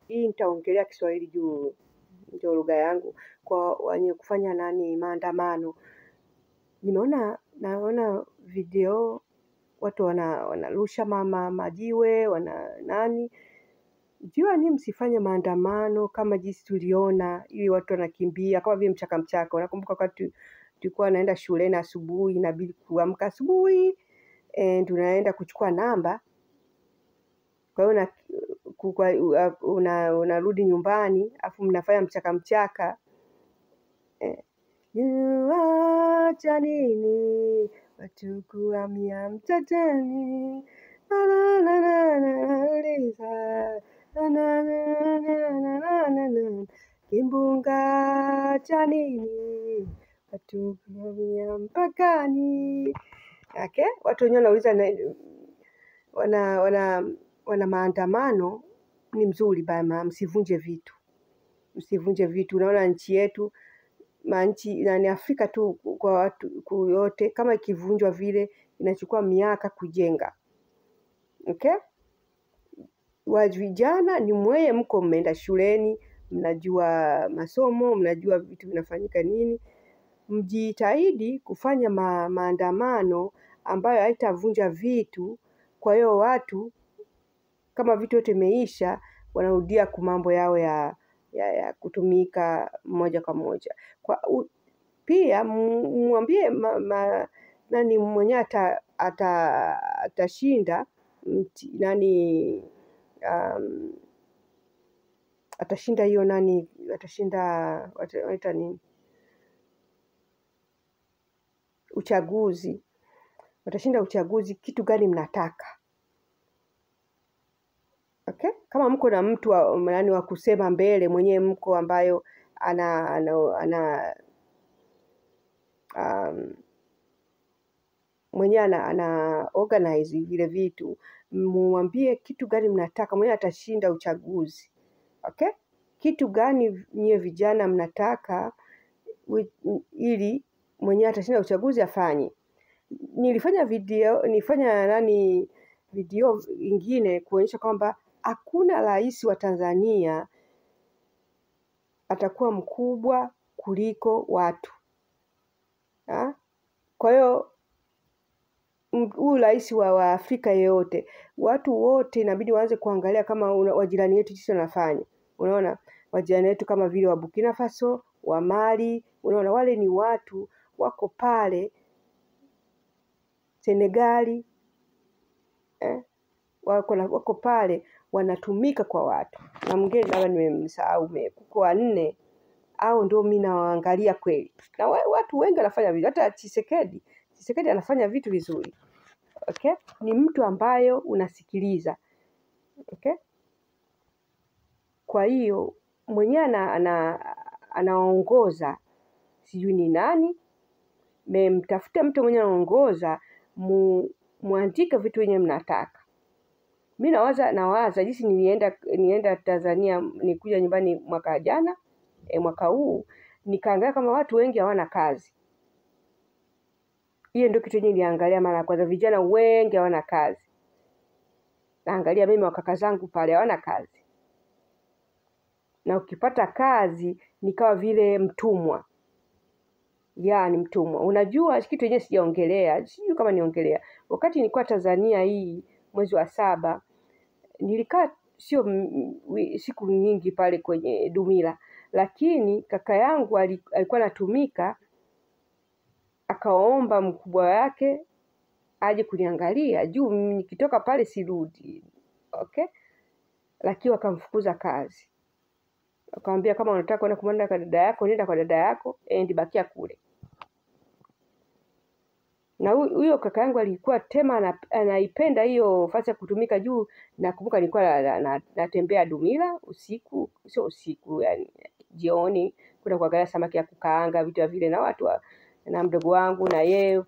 hii nitaongelea Kiswahili juu ndio lugha yangu, kwa wenye kufanya maandamano. Naona video watu wanarusha majiwe, jua ni msifanye maandamano kama jinsi tuliona, ili watu wanakimbia kama vile mchaka. Unakumbuka wakati tulikuwa naenda shuleni asubuhi, inabidi kuamka asubuhi tunaenda kuchukua namba. Kwa hiyo unarudi nyumbani afu mnafanya mchaka. Acha nini watu kuhamia mtatani, kimbunga cha nini watu kuhamia mpakani. Okay? Watu wenyewe wanauliza wana maandamano ni mzuri bama, msivunje vitu. Unaona nchi yetu, manchi na ni Afrika tu kwa watu yote, kama ikivunjwa vile inachukua miaka kujenga. Okay? Vijana ni mweye mko mmeenda shuleni, mnajua masomo, mnajua vitu vinafanyika nini. Mjitahidi kufanya maandamano ambayo haitavunja vitu. Kwa hiyo watu kama vitu yote imeisha, wanarudia kwa mambo yao ya kutumika moja kwa moja. Pia mwambie nani mwenye atashinda atashinda hiyo wanaita nini, uchaguzi. Watashinda uchaguzi, kitu gani mnataka? Okay? Kama mko na mtu wa kusema mbele, mwenye mko ambayo mwenye ana organize vile vitu, mwambie kitu gani mnataka, mwenye atashinda uchaguzi. Okay? Kitu gani nyie vijana mnataka ili mwenye atashinda uchaguzi afanye. Nilifanya video ingine kuonyesha kwamba hakuna rais wa Tanzania atakuwa mkubwa kuliko watu. Kwa hiyo huyu rais wa Afrika yote, watu wote inabidi waanze kuangalia kama wajirani wetu sisi wanafanya. Unaona, wajirani wetu kama vile wa Burkina Faso, wa Mali, unaona wale ni watu wako pale, Senegali, wako pale wanatumika kwa watu. Na mwingine labda nimemsahau kuko 4 au ndio mimi naangalia kweli. Na watu wengi wanafanya vizuri, hata Tshisekedi anafanya vitu vizuri. Okay? Ni mtu ambayo unasikiliza. Okay? Kwa hiyo mwenye anaongoza sijui ni nani, mtafute mtu mwenye anaongoza, muandike vitu wenye mnataka. Mimi nawaza jinsi nienda Tanzania, nikuja nyumbani mwaka jana, mwaka huu nikaangalia kama watu wengi hawana kazi. Hiyo ndio kitu yenyewe niliangalia mara kwanza, vijana wengi hawana kazi. Naangalia mimi wakaka zangu pale hawana kazi. Na ukipata kazi ni kama vile mtumwa. Ni mtumwa. Unajua kitu yenyewe sijaongelea, sijui kama niongelea. Wakati nilikuwa Tanzania hii mwezi wa 7, nilikaa sio siku nyingi pale kwenye Dumila, lakini kaka yangu alikuwa anatumika, akaomba mkubwa wake aje kuniangalia juu nikitoka pale sirudi. Okay? Lakini wakamfukuza kazi. Akamwambia kama unataka kwenda kumwona kwa dada yako, nenda kwa dada yako, bakia kule. Na huyo kaka yangu alikuwa anaipenda hiyo fasi ya kutumika juu. Nakumbuka nilikuwa natembea Dumila usiku, sio usiku, yani jioni, kuna kuangalia samaki ya kukaanga, vitu vile na watu na mdogo wangu na yeye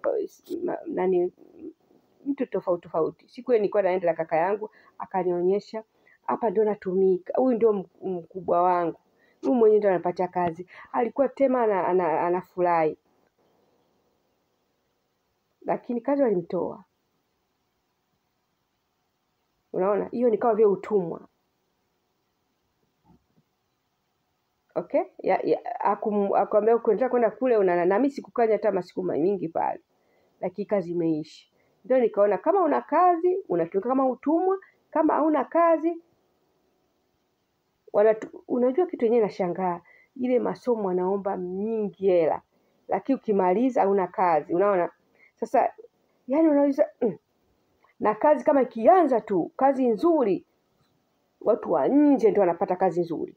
mtu tofauti. Siku nilikuwa naenda na kaka yangu, akanionyesha hapa ndio natumika. Huyu ndio mkubwa wangu. Huyu mwenyewe ndio anapata kazi. Alikuwa anafurahi. Lakini kazi walimtoa. Unaona? Hiyo ni kama vile utumwa. Okay, akwambia ukiendelea kwenda kule na mimi sikukanya hata masiku mingi pale, dakika zimeisha. Ndio nikaona kama una kazi unatumika kama utumwa, kama hauna kazi unajua kitu yenyewe nashangaa, ile masomo wanaomba nyingi hela, lakini ukimaliza hauna kazi. Unaona sasa, yani unaweza na kazi kama ikianza tu kazi nzuri, watu wa nje ndio wanapata kazi nzuri.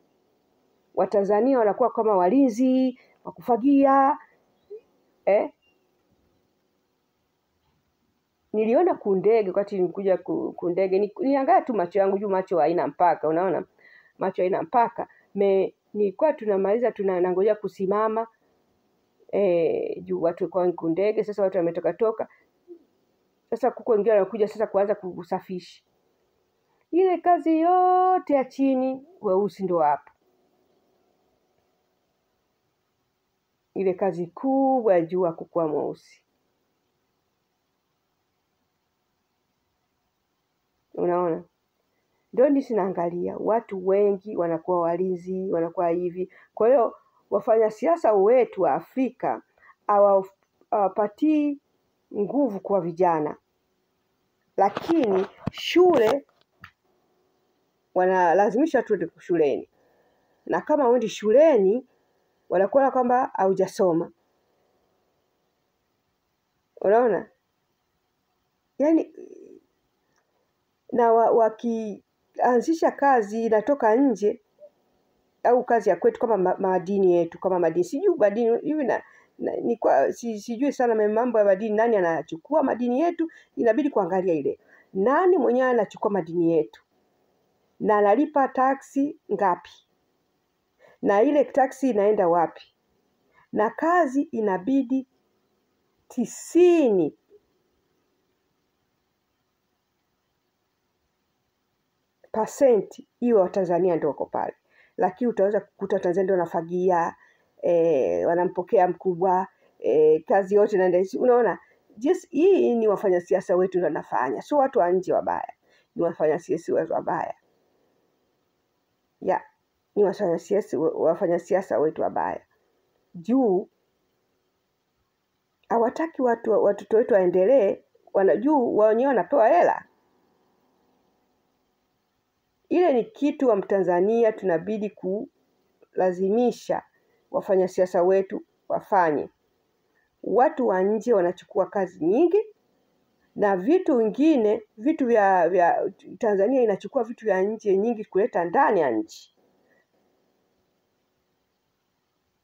Watanzania wanakuwa kama walinzi wa kufagia. Niliona kundege wakati nilikuja kundege, niangalia tu macho yangu juu, macho haina mpaka. Unaona macho haina mpaka. Nilikuwa tunamaliza tunangoja kusimama juu watu kwa kundege. Sasa watu wametoka sasa, kuko wengine wanakuja sasa kuanza kusafisha ile kazi yote ya chini, weusi ndio hapo. Ile kazi kubwa ya juu hakukuwa mweusi. Unaona, ndio ndisi naangalia watu wengi wanakuwa walinzi, wanakuwa hivi. Kwa hiyo wafanya siasa wetu wa Afrika hawapatii nguvu kwa vijana, lakini shule wanalazimisha tuende shuleni, na kama uendi shuleni wanakuona kwamba haujasoma. Unaona, yani na wakianzisha kazi inatoka nje, au kazi ya kwetu kama madini yetu, kama madini, sijui madini hivi sijui sana mambo ya madini, nani anachukua madini yetu. Inabidi kuangalia ile nani mwenyewe anachukua madini yetu na analipa taksi ngapi, na ile taksi inaenda wapi, na kazi inabidi 90% iwe Watanzania ndio wako pale. Lakini utaweza kukuta Tanzania ndio wanafagia, wanampokea mkubwa, kazi yote inaenda. Unaona, hii ni wafanya siasa wetu ndio wanafanya, sio watu wa nje wabaya, ni wafanya siasa wetu wabaya. Ni wafanya siasa wetu wabaya. Juu hawataki watoto wetu waendelee, wanajua wenyewe wanapewa hela. Ile ni kitu wa Mtanzania tunabidi kulazimisha wafanya siasa wetu wafanye. Watu wa nje wanachukua kazi nyingi, na vitu vingine, vitu vya Tanzania inachukua vitu vya nje nyingi kuleta ndani ya nchi.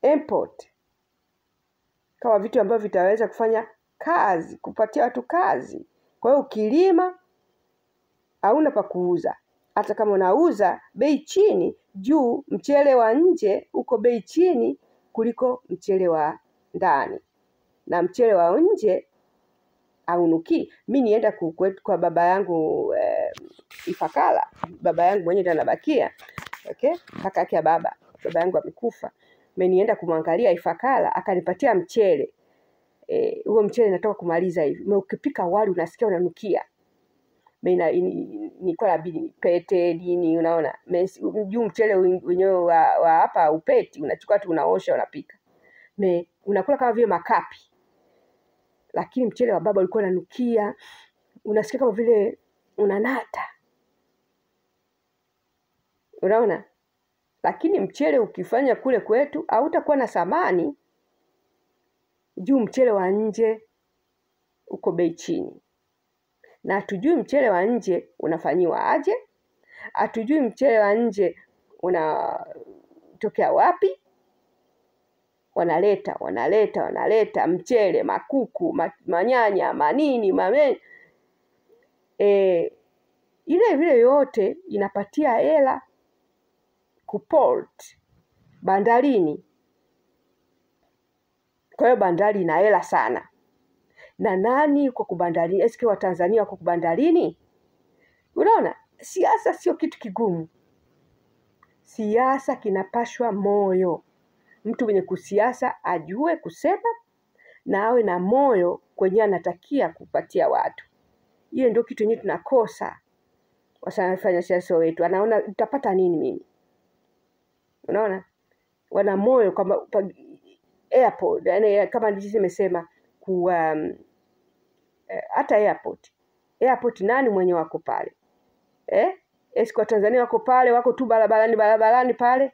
Import kama vitu ambavyo vitaweza kufanya kazi, kupatia watu kazi. Kwa hiyo ukilima hauna pa kuuza, hata kama unauza bei chini, juu mchele wa nje uko bei chini kuliko mchele wa ndani, na mchele wa nje haunuki. Mimi nienda kwa baba yangu Ifakara, baba yangu mwenyewe ndiye anabakia, okay, kaka yake baba yangu amekufa. Mimi nienda kumwangalia Ifakara, akanipatia mchele. Huo mchele unatoka kumaliza hivi, ukipika wali unasikia unanukia. Mimi nilikuwa nabidi pete nini, unaona juu mchele wenyewe wa hapa upeti, unachukua tu unaosha unapika, unakula kama vile makapi. Lakini mchele wa baba ulikuwa unanukia, unasikia kama vile unanata. Unaona, lakini mchele ukifanya kule kwetu hautakuwa na thamani, juu mchele wa nje uko bei chini. Na hatujui mchele wa nje unafanyiwa aje, hatujui mchele wa nje unatokea wapi. Wanaleta mchele, makuku, manyanya, manini, ile vile yote inapatia hela kuport bandarini. Kwa hiyo bandari ina hela sana. Na nani yuko kubandarini? Eske wa Tanzania wako kubandarini? Unaona, siasa sio kitu kigumu. Siasa kinapashwa moyo. Mtu mwenye kusiasa ajue kusema na awe na moyo kwenye anatakia kupatia watu. Hiyo ndio kitu yenyewe tunakosa. Wasafanya siasa wetu anaona utapata nini mimi? Unaona? wana moyo kama airport, yani kama jinsi nimesema hata airport nani mwenye wako pale kwa Tanzania wako pale, wako tu barabarani pale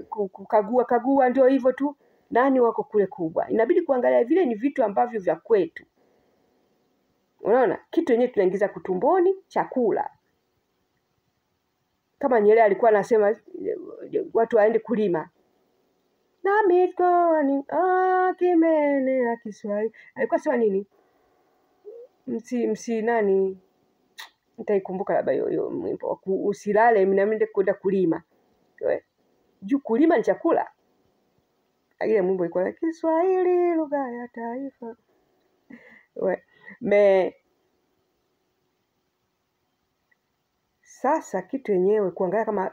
kukagua ndio hivyo tu. Nani wako kule kubwa? Inabidi kuangalia vile ni vitu ambavyo vya kwetu. Unaona, kitu yenyewe tunaingiza kutumboni, chakula. Kama Nyerere alikuwa anasema watu waende kulima. Na mikoani kimene ya Kiswahili. Alikuwa sema nini? Msi nani? Nitaikumbuka labda hiyo mwimbo. Usilale mnaenda kwenda kulima. Juu kulima ni chakula. Ile mwimbo ilikuwa Kiswahili lugha ya taifa. Sasa kitu yenyewe kuangalia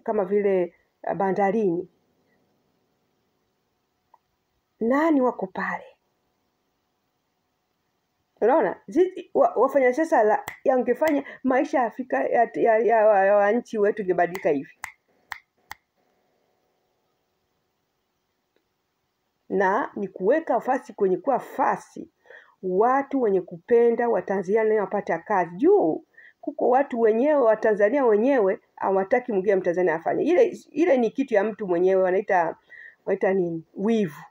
kama vile bandarini. Nani wako pale? Unaona? Wafanya sasa yangefanya maisha ya Afrika ya nchi wetu ingebadilika hivi. Na ni kuweka fasi kwenye kuwa fasi watu wenye kupenda Watanzania wapate kazi. Juu kuko watu wenyewe wa Tanzania wenyewe hawataki mwingine Mtanzania afanye. Ile ni kitu ya mtu mwenyewe wanaita nini? Wivu.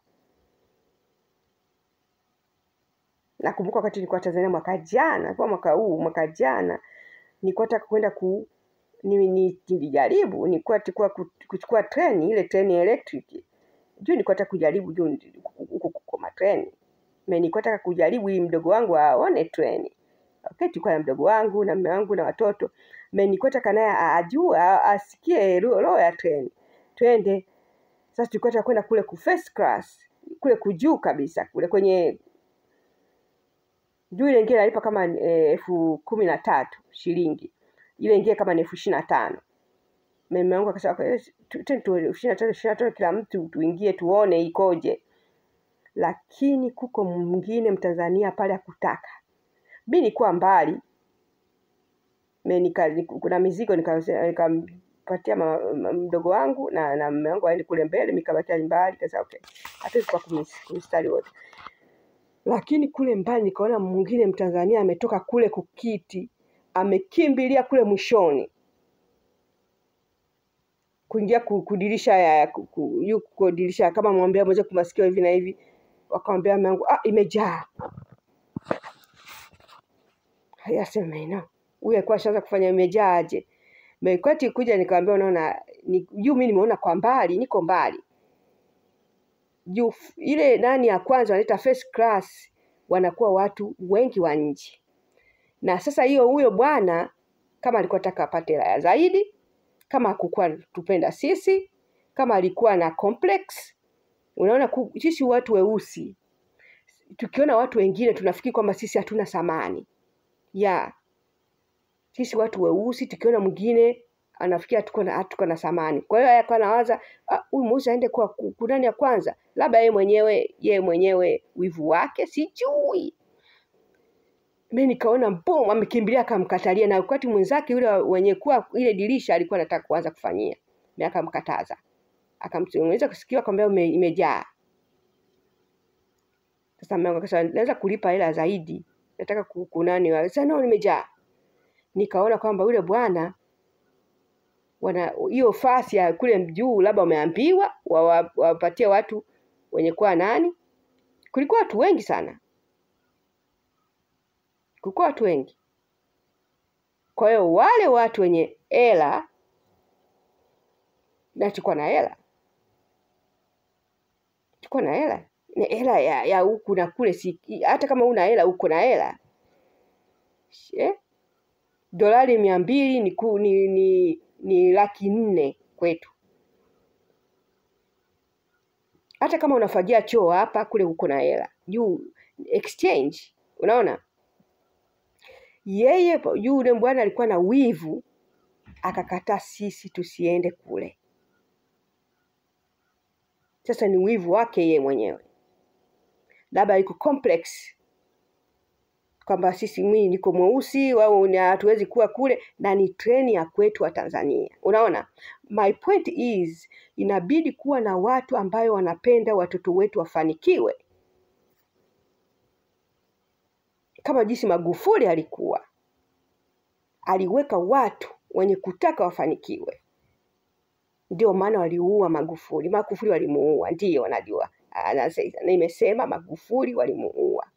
Nakumbuka wakati nilikuwa Tanzania mwaka jana nilikuwa nataka kwenda nilijaribu nilikuwa kuchukua treni, ile treni electric. Juu nilikuwa nataka kujaribu huko kwa treni. Nilikuwa nataka kujaribu hii mdogo wangu aone treni. Okay, tulikuwa na mdogo wangu na mume wangu na watoto. Nilikuwa nataka naye ajue asikie roho ya treni. Twende. Sasa tulikuwa nataka kwenda kule ku first class, kule kujuu kabisa, kule kwenye juu ile ingine nalipa kama 13,000 shilingi. Ile ingine kama ni 25,000. Mume wangu akasema twende 25 kila mtu tuingie tuone ikoje. Lakini kuko mwingine Mtanzania pale hakutaka. Mimi nilikuwa mbali. Kuna mizigo nikampatia mdogo wangu na mume wangu aende kule mbele, nikabakia mbali kasa okay. Hata kwa kumstari wote. Lakini kule mbali nikaona mwingine Mtanzania ametoka kule kukiti, amekimbilia kule mwishoni. Kuingia kudirisha kudirisha kama mwambia mmoja kumasikio hivi na hivi. Wakamwambia mume wangu imejaa. Haya sema ina. Huyu alikuwa ashaanza kufanya imejaa aje. Mekati kuja nikamwambia unaona juu mimi nimeona kwa mbali, niko mbali. Juu ile nani ya kwanza wanaita first class wanakuwa watu wengi wa nje. Na sasa huyo bwana kama alikuwa anataka apate hela zaidi, kama hakukuwa tupenda sisi, kama alikuwa na complex. Unaona sisi watu weusi tukiona watu wengine tunafikiri kwamba sisi hatuna thamani. Sisi watu weusi tukiona mwingine anafikia tuko na thamani. Kwa hiyo alikuwa anawaza huyu mweusi aende kwa kunani ya kwanza, labda yeye mwenyewe wivu wake sijui. Mimi nikaona boom amekimbilia akamkatalia, na wakati mwenzake yule wenye kuwa ile dirisha alikuwa anataka kuanza kufanyia. Mimi akamkataza. Akamtengeneza kusikia akamwambia imejaa. Sasa mimi akasema naweza kulipa hela zaidi. Nataka kunani sasa no nimejaa. Nikaona kwamba yule bwana hiyo fasi ya kule juu labda wameambiwa wapatie watu wenye kuwa nani. Kulikuwa watu wengi sana. Kulikuwa watu wengi. Kwa hiyo wale watu wenye hela na tuko na hela. Tuko na hela. Ni hela ya huku na kule hata kama una hela uko na hela. Dolari 200 ni 400,000 kwetu. Hata kama unafagia choo hapa kule uko na hela. Juu exchange, unaona? Yule bwana alikuwa na wivu akakataa sisi tusiende kule. Sasa ni wivu wake yeye mwenyewe. Labda iko complex. kwamba sisi mimi niko mweusi au hatuwezi kuwa kule, na ni treni ya kwetu wa Tanzania. Unaona, my point is inabidi kuwa na watu ambayo wanapenda watoto wetu wafanikiwe, kama jinsi Magufuli alikuwa, aliweka watu wenye kutaka wafanikiwe. Ndio maana waliua Magufuli. Magufuli walimuua, ndio najua. Nimesema Magufuli walimuua.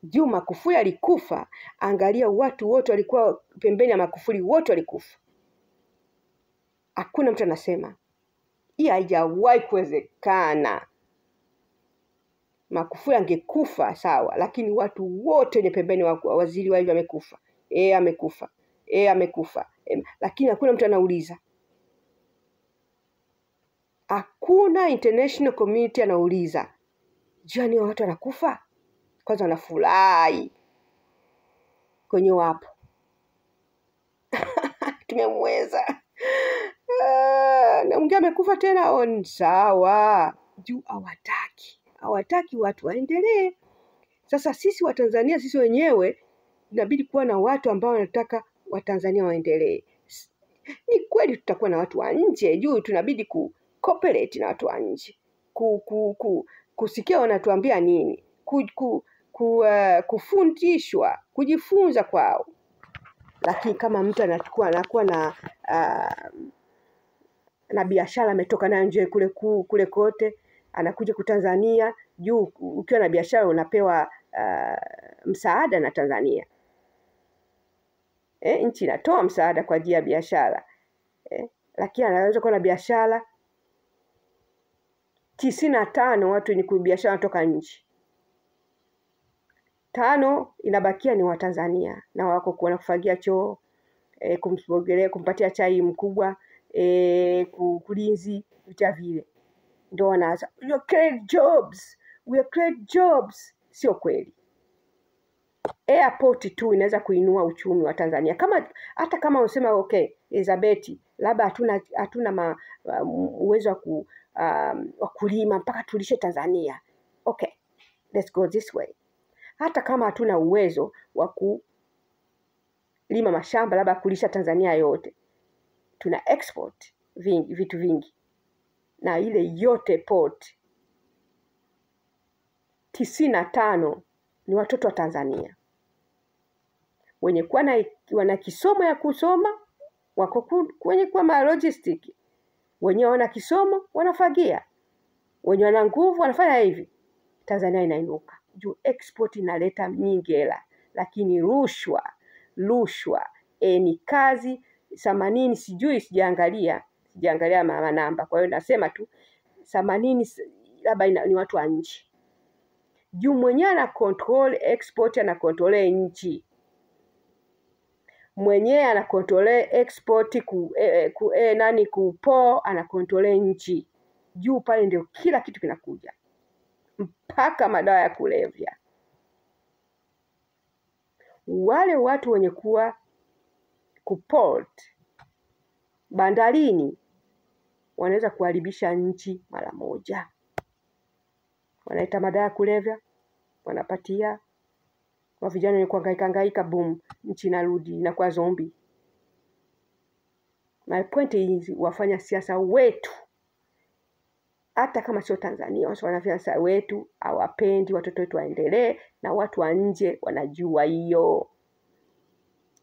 Juu Magufuli alikufa, angalia watu wote walikuwa pembeni ya Magufuli, wote walikufa. Hakuna mtu anasema. Hii haijawahi kuwezekana. Magufuli angekufa sawa, lakini watu wote wenye pembeni wa waziri wa hivi amekufa. Amekufa. Amekufa. Lakini hakuna mtu anauliza. Hakuna international community anauliza. Jani watu wanakufa? Kwanza wanafurahi kwenye wapo. Tumemweza. Na mwingine amekufa tena on sawa. Juu hawataki watu waendelee. Sasa sisi wa Tanzania, sisi wenyewe inabidi kuwa na watu ambao wanataka Watanzania waendelee. Ni kweli tutakuwa na watu wa nje, juu tunabidi cooperate na watu wa nje. Kusikia wanatuambia nini, kufundishwa, kujifunza kwao. Lakini kama mtu anakuwa na biashara ametoka nayo nje kule kote, anakuja ku Tanzania, juu ukiwa na biashara unapewa msaada na Tanzania. Nchi inatoa msaada kwa ajili ya biashara. Lakini anaweza kuwa na biashara 95 watu wenye biashara wanatoka nje. 5 inabakia ni wa Tanzania, na wako kuona kufagia choo, kumsogelea, kumpatia chai mkubwa, kulinzi vitu vile. Ndio wanaanza, we create jobs. Sio kweli. Airport tu inaweza kuinua uchumi wa Tanzania. Hata kama unasema okay, Elizabeth, labda hatuna uwezo wa kulima mpaka tulishe Tanzania. Okay, let's go this way. Hata kama hatuna uwezo wa kulima mashamba labda kulisha Tanzania yote, tuna export vitu vingi, na ile yote port 95 ni watoto wa Tanzania wenye kuwa wana kisomo ya kusoma, wako wenye kuwa logistic, wenye wana kisomo wanafagia, wenye wana nguvu wanafanya hivi. Tanzania inainuka juu export inaleta nyingi hela, lakini rushwa ni kazi 80, sijaangalia namba. Kwa hiyo nasema tu 80 labda ni watu wa nchi. Juu mwenyewe ana control export, ana control nchi. Mwenyewe ana control export ana control nchi. Juu pale ndio kila kitu kinakuja, mpaka madawa ya kulevya. Wale watu wenye kuwa kuport bandarini wanaweza kuharibisha nchi mara moja. Wanaita madawa ya kulevya, wanapatia wa vijana wenye kuhangaika, boom, nchi inarudi inakuwa zombie. My point is, wafanya siasa wetu, hata kama sio Tanzania, wanafanya siasa wetu hawapendi watoto wetu waendelee, na watu wa nje wanajua hiyo.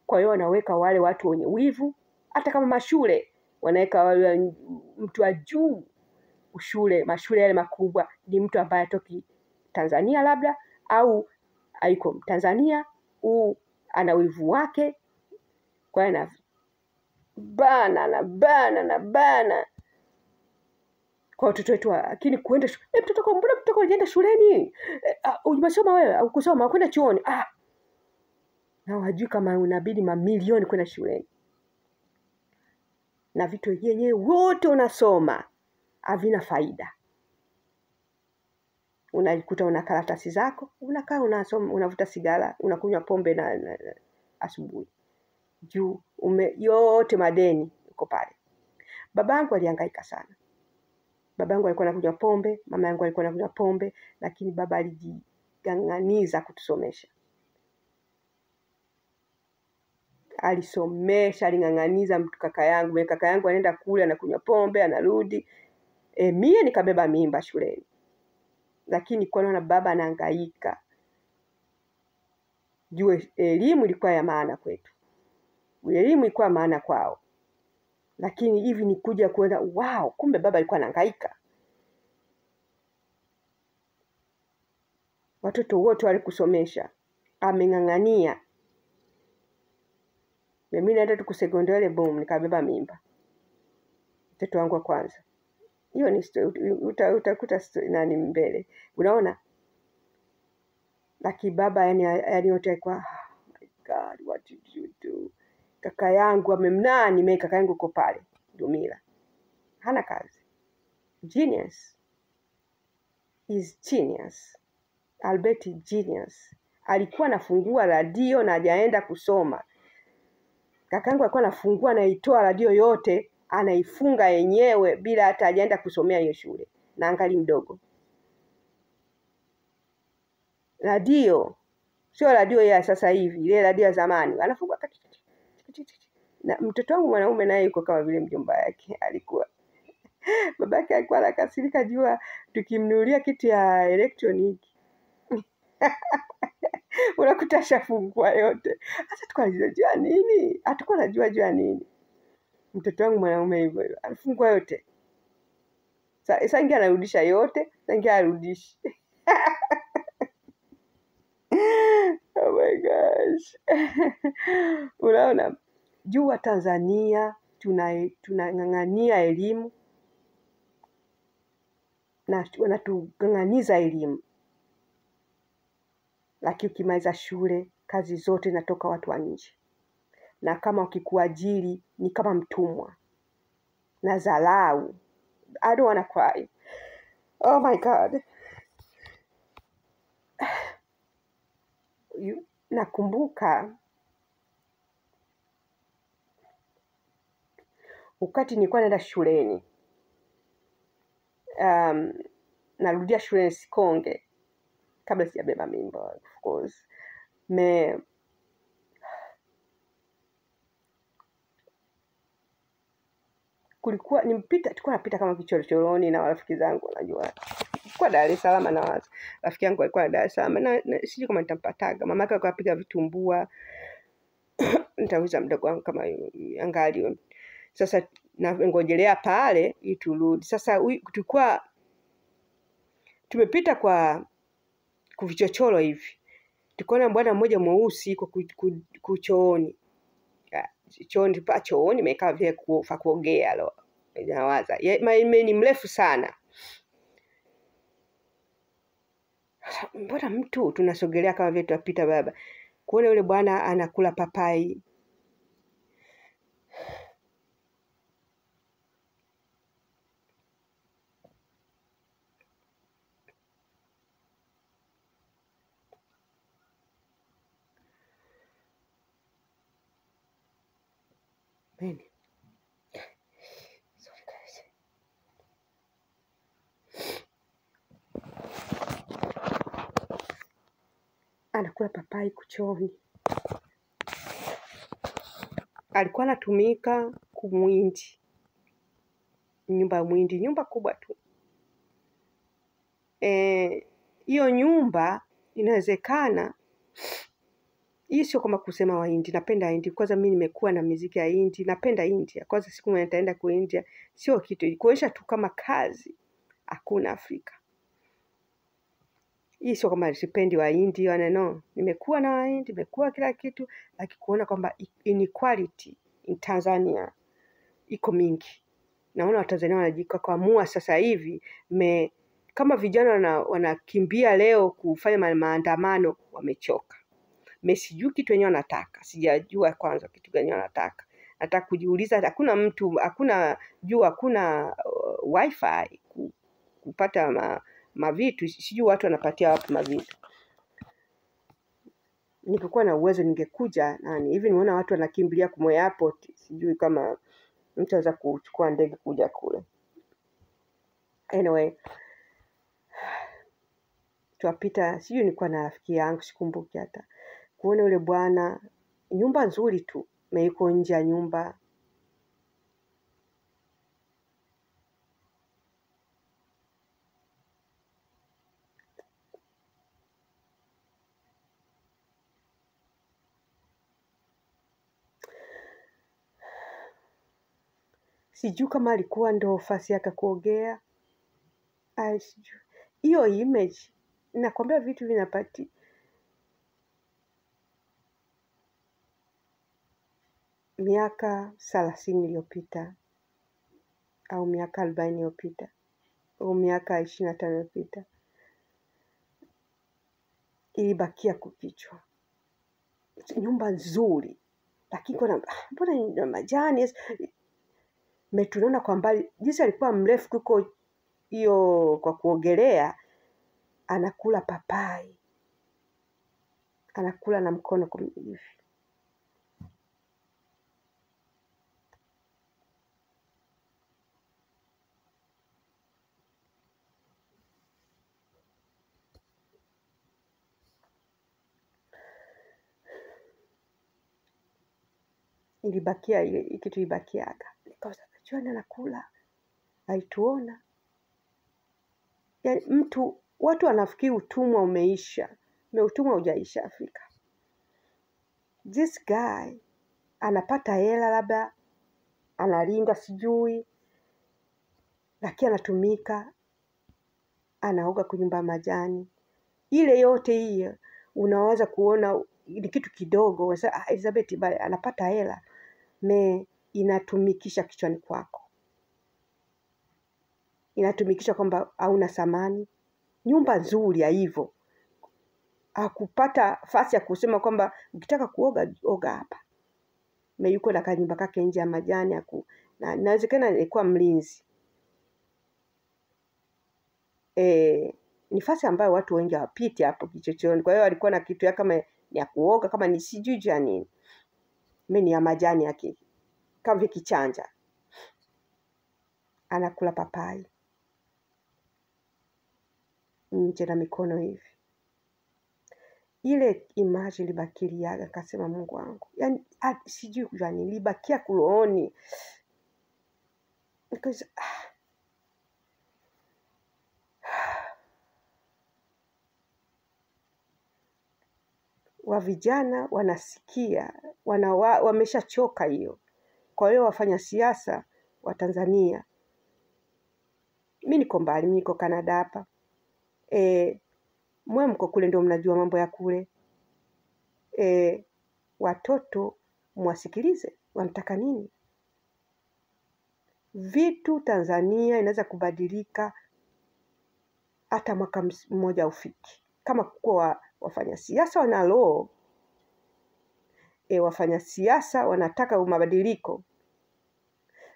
Kwa hiyo wanaweka wale watu wenye wivu, hata kama mashule wanaweka wale mtu wa juu mashule yale makubwa ni mtu ambaye atoki Tanzania labda, au haiko Tanzania, ana wivu wake. Kwa hiyo bana kwa watoto wetu. Lakini kuenda mtoto unaenda shuleni, umesoma wewe au kusoma kwenda chuoni, na wajui kama unabidi mamilioni kwenda shuleni, na vitu yenyewe wote unasoma havina faida. Unakuta una karatasi zako, unakaa unasoma, unavuta sigara, unakunywa pombe na asubuhi. Juu yote madeni uko pale. Babangu alihangaika sana. Babangu alikuwa anakunywa pombe, mama yangu alikuwa anakunywa pombe, lakini baba alijigang'aniza kutusomesha. alisomesha, aling'ang'aniza mtu kaka yangu. Kaka yangu anaenda kule anakunywa pombe, anarudi. Mie nikabeba mimba shuleni. Lakini kwa naona baba anahangaika. Jue elimu ilikuwa ya maana kwetu. Elimu ilikuwa maana kwao. Lakini hivi nikuja kuona wow, kumbe baba alikuwa anahangaika. Watoto wote wale kusomesha. Ameng'ang'ania. Mimi naenda tu sekondari boom nikabeba mimba. Mtoto wangu wa kwanza. Hiyo ni utakuta nani mbele. Unaona? Lakini baba yani yote kwa oh my God, what did you do? Kaka yangu amemnani, kaka yangu uko pale. Dumila. Hana kazi. Genius. Is genius. Albert genius. Alikuwa anafungua radio na hajaenda kusoma. Kakangu alikuwa anafungua, anaitoa radio yote, anaifunga yenyewe bila hata hajaenda kusomea hiyo shule. Na angali mdogo. Radio sio radio ya sasa hivi, ile radio ya zamani. Anafungua na mtoto wangu mwanaume naye yuko kama vile mjomba yake alikuwa. Babake alikuwa anakasirika jua tukimnunulia kitu ya elektroniki. Unakuta shafungua yote. Sasa tukajua nini? Hatakuwa anajua nini? Mtoto wangu mwanaume hivyo alifungua yote. Sasa ingia anarudisha yote, sasa ingia arudishi. Oh my gosh. Unaona, jua Tanzania tunang'ang'ania elimu na wanatung'ang'aniza elimu. Lakini ukimaliza shule, kazi zote zinatoka watu wa nje. Na kama ukikuajiri ni kama mtumwa. Na dharau. I don't wanna cry. Oh my God. Nakumbuka wakati nilikuwa naenda shuleni. Narudia shuleni Sikonge kabla sijabeba mimba, of course. Tulikuwa napita kama kichorochoroni na rafiki zangu, unajua. Kwa Dar es Salaam na wazi. Rafiki yangu alikuwa Dar es Salaam na sijui kama nitampataga. Mamake alikuwa anapiga vitumbua. Nitauliza mdogo wangu kama angali. Sasa ngojelea pale iturudi. Sasa tulikuwa tumepita kwa kuvichochoro hivi. Tukaona bwana mmoja mweusi kwa kuchooni. Chooni pa chooni imekaa vile kufa kuogea lo. Nawaza. Ni mrefu sana. Mbona mtu tunasogelea kama vile tutapita baba. Kuona yule bwana anakula papai. Bene. Sorry guys. Anakula papai kuchooni. Alikuwa anatumika kumwindi. Nyumba ya mwindi, nyumba kubwa tu. Hiyo nyumba inawezekana. Hii sio kama kusema wa Hindi, napenda Hindi. Kwanza mimi nimekuwa na muziki ya Hindi, napenda India. Kwanza siku moja nitaenda kwa India, sio kitu. Kuonyesha tu kama kazi hakuna Afrika. Hii sio kama sipendi wa Hindi, no. Nimekuwa na wa Hindi, nimekuwa kila kitu, lakini kuona kwamba inequality in Tanzania iko mingi. Naona Watanzania wanajikakamua sasa hivi, kama vijana wanakimbia leo kufanya maandamano, wamechoka. Sijui kitu wenyewe wanataka. Sijajua kwanza kitu gani wanataka. Nataka kujiuliza, hakuna wifi kupata mavitu. Sijui watu wanapatia wapi mavitu. Ningekuwa na uwezo ningekuja hivi nimeona watu wanakimbilia kwa airport. Sijui kama mtu anaweza kuchukua ndege kuja kule. Anyway, tuwapita, sijui nilikuwa na rafiki yangu sikumbuki hata. Kuona yule bwana, nyumba nzuri tu. yuko nje ya nyumba. Sijui kama alikuwa ndo fasi yake kuogea. Sijui. Hiyo image, nakwambia vitu vinapati. Miaka 30 iliyopita au miaka 40 iliyopita au miaka 25 iliyopita ilibakia kukichwa. Nyumba nzuri, lakini mbona ina majani? Tunaona kwa mbali jinsi alikuwa mrefu kuko hiyo kwa kuogelea, anakula papai, anakula na mkono kwa hivi. Ilibakia ile kitu ibakiaga. Nikaanza kuona anakula. Haituona. Yaani watu wanafikiri utumwa umeisha. Na utumwa hujaisha Afrika. This guy anapata hela labda, analinda sijui, lakini anatumika, anaoga kwa nyumba majani. Ile yote hiyo unaweza kuona ni kitu kidogo. Unasema Elizabeth bali anapata hela, inatumikisha kichwani kwako. Inatumikisha kwamba hauna thamani. Nyumba nzuri ya hivyo. Hakupata fasi ya kusema kwamba ukitaka kuoga oga hapa. Yuko na kanyumba kake nje ya majani na inawezekana alikuwa mlinzi. Ni fasi ambayo watu wengi hawapiti hapo kichochoni. Kwa hiyo alikuwa na kitu ya kama ya kuoga, kama ni sijui ya nini. Ni ya majani yake. Kama vikichanja. Anakula papai. Nje na mikono hivi. Ile image ilibakiliaga, akasema Mungu wangu. Yaani sijui kujua nini, ilibakia kurohoni. Because wa vijana wanasikia, wameshachoka hiyo. Kwa hiyo wafanya siasa wa Tanzania. Mimi niko mbali, mimi niko Canada hapa. Mwe mko kule ndio mnajua mambo ya kule. Watoto mwasikilize, wanataka nini? Vitu Tanzania inaweza kubadilika hata mwaka mmoja ufiki. Kama kwa wafanya siasa wana law, wafanya siasa wanataka mabadiliko.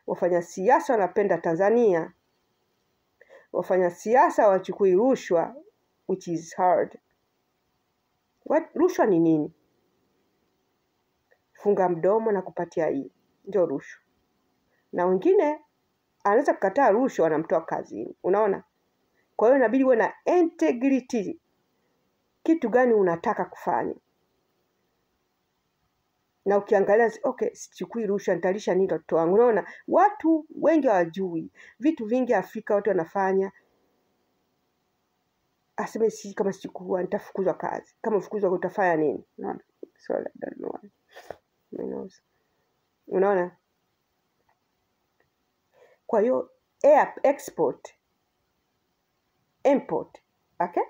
Wafanya siasa wanapenda Tanzania. Wafanya siasa wachukui rushwa, which is hard. Rushwa ni nini? Funga mdomo na kupatia hii. Ndio rushwa. Na wengine anaweza kukataa rushwa, wanamtoa kazini. Unaona? Kwa hiyo inabidi uwe na integrity. Kitu gani unataka kufanya? Na ukiangalia sichukui rushwa, nitalisha nini watoto wangu? Unaona? Watu wengi hawajui. Vitu vingi Afrika watu wanafanya. Aseme kama sichukua nitafukuzwa kazi. Kama ufukuzwa utafanya nini? Unaona? So I don't know. Unaona? Kwa hiyo export, import, okay?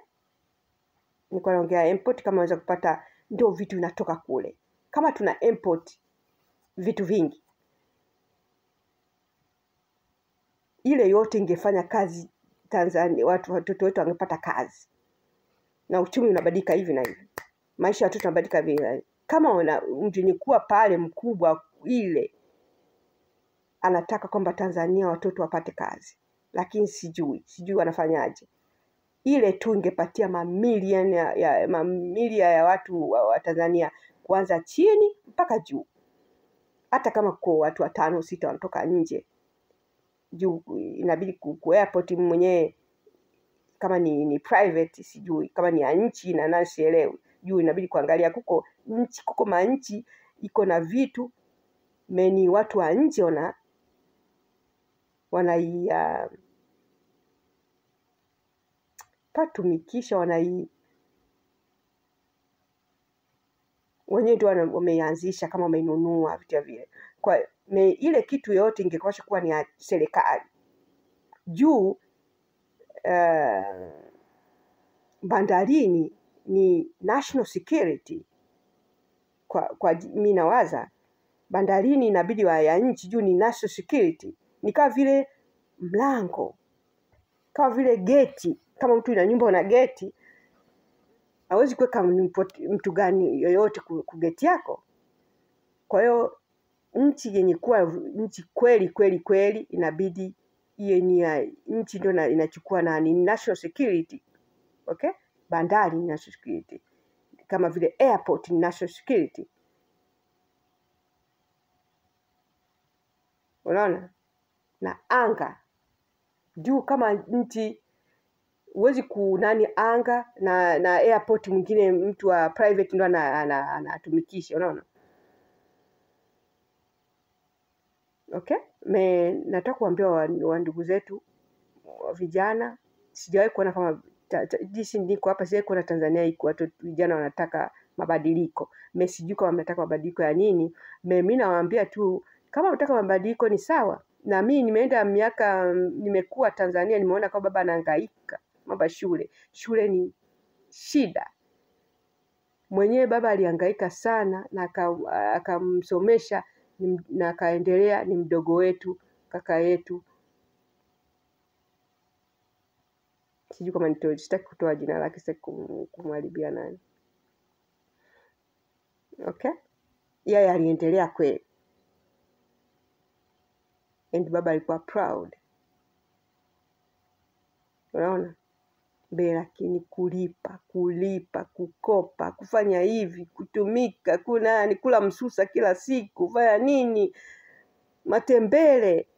Niko naongea import kama unaweza kupata ndio vitu vinatoka kule. Kama tuna import vitu vingi, ile yote ingefanya kazi Tanzania, watoto wetu wangepata kazi. Na uchumi unabadilika hivi na hivi. Maisha ya watoto yanabadilika hivi. Kama mjini kuwa pale mkubwa ile anataka kwamba Tanzania watoto wapate kazi. Lakini sijui wanafanyaje. Ile tu ingepatia mamilioni ya watu wa Tanzania kuanza chini mpaka juu. Hata kama kwa watu 5 6 wanatoka nje. Juu inabidi ku airport mwenyewe kama ni private sijui, kama ni ya nchi na sielewi. Juu inabidi kuangalia kuko manchi iko na vitu Ni watu wa nje patumikisha, wenyewe ndio wameianzisha, kama wameinunua vitu vile. Kwa ile kitu yote ingekuwa kuwa ni ya serikali. Juu bandarini ni national security. Kwa mimi nawaza bandarini inabidi ya nchi, juu ni national security. Ni kama vile mlango, kama vile geti. Kama mtu ina nyumba na geti, hawezi kuweka mtu gani yoyote kugeti yako. Kwa hiyo nchi yenye kuwa nchi kweli inabidi iwe ni nchi ndio inachukua national security. Okay? Bandari ni national security. Kama vile airport ni national security. Unaona? Na anga. Juu kama nchi huwezi anga na airport mwingine mtu wa private ndio anatumikisha, unaona? Okay? Nataka kuambia wa ndugu zetu vijana, sijawahi kuona kama jinsi niko hapa, sijawahi kuona Tanzania iko watu vijana wanataka mabadiliko. Sijui kama wanataka mabadiliko ya nini. Mimi nawaambia tu kama unataka mabadiliko ni sawa. Na mimi nimekuwa Tanzania, nimeona kwa baba anahangaika mambo shule. Shule ni shida. Mwenyewe baba alihangaika sana na akamsomesha na akaendelea. Ni mdogo wetu, kaka yetu. Sijui kama sitaki kutoa jina lake, sitaki kumharibia nani. Okay? Yeye aliendelea kweli. And baba alikuwa proud. Unaona? Lakini kulipa, kukopa, kufanya hivi, kutumika, kula msusa kila siku, fanya nini? Matembele.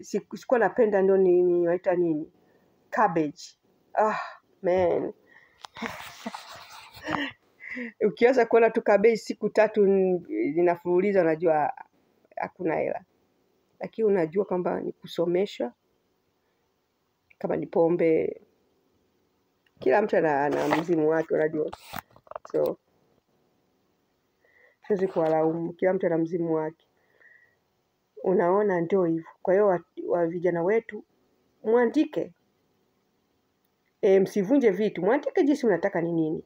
Sikuwa napenda ndio waita nini? Cabbage. Man. Ukianza kuona tu cabbage siku 3 ninafululiza, unajua hakuna hela. Lakini unajua kwamba ni kusomesha, kama ni pombe, kila mtu ana mzimu wake, unajua. So siwezi kuwalaumu, kila mtu ana mzimu wake. Unaona, ndio hivyo. Kwa hiyo wa vijana wetu muandike. Msivunje vitu, muandike jinsi mnataka ni nini.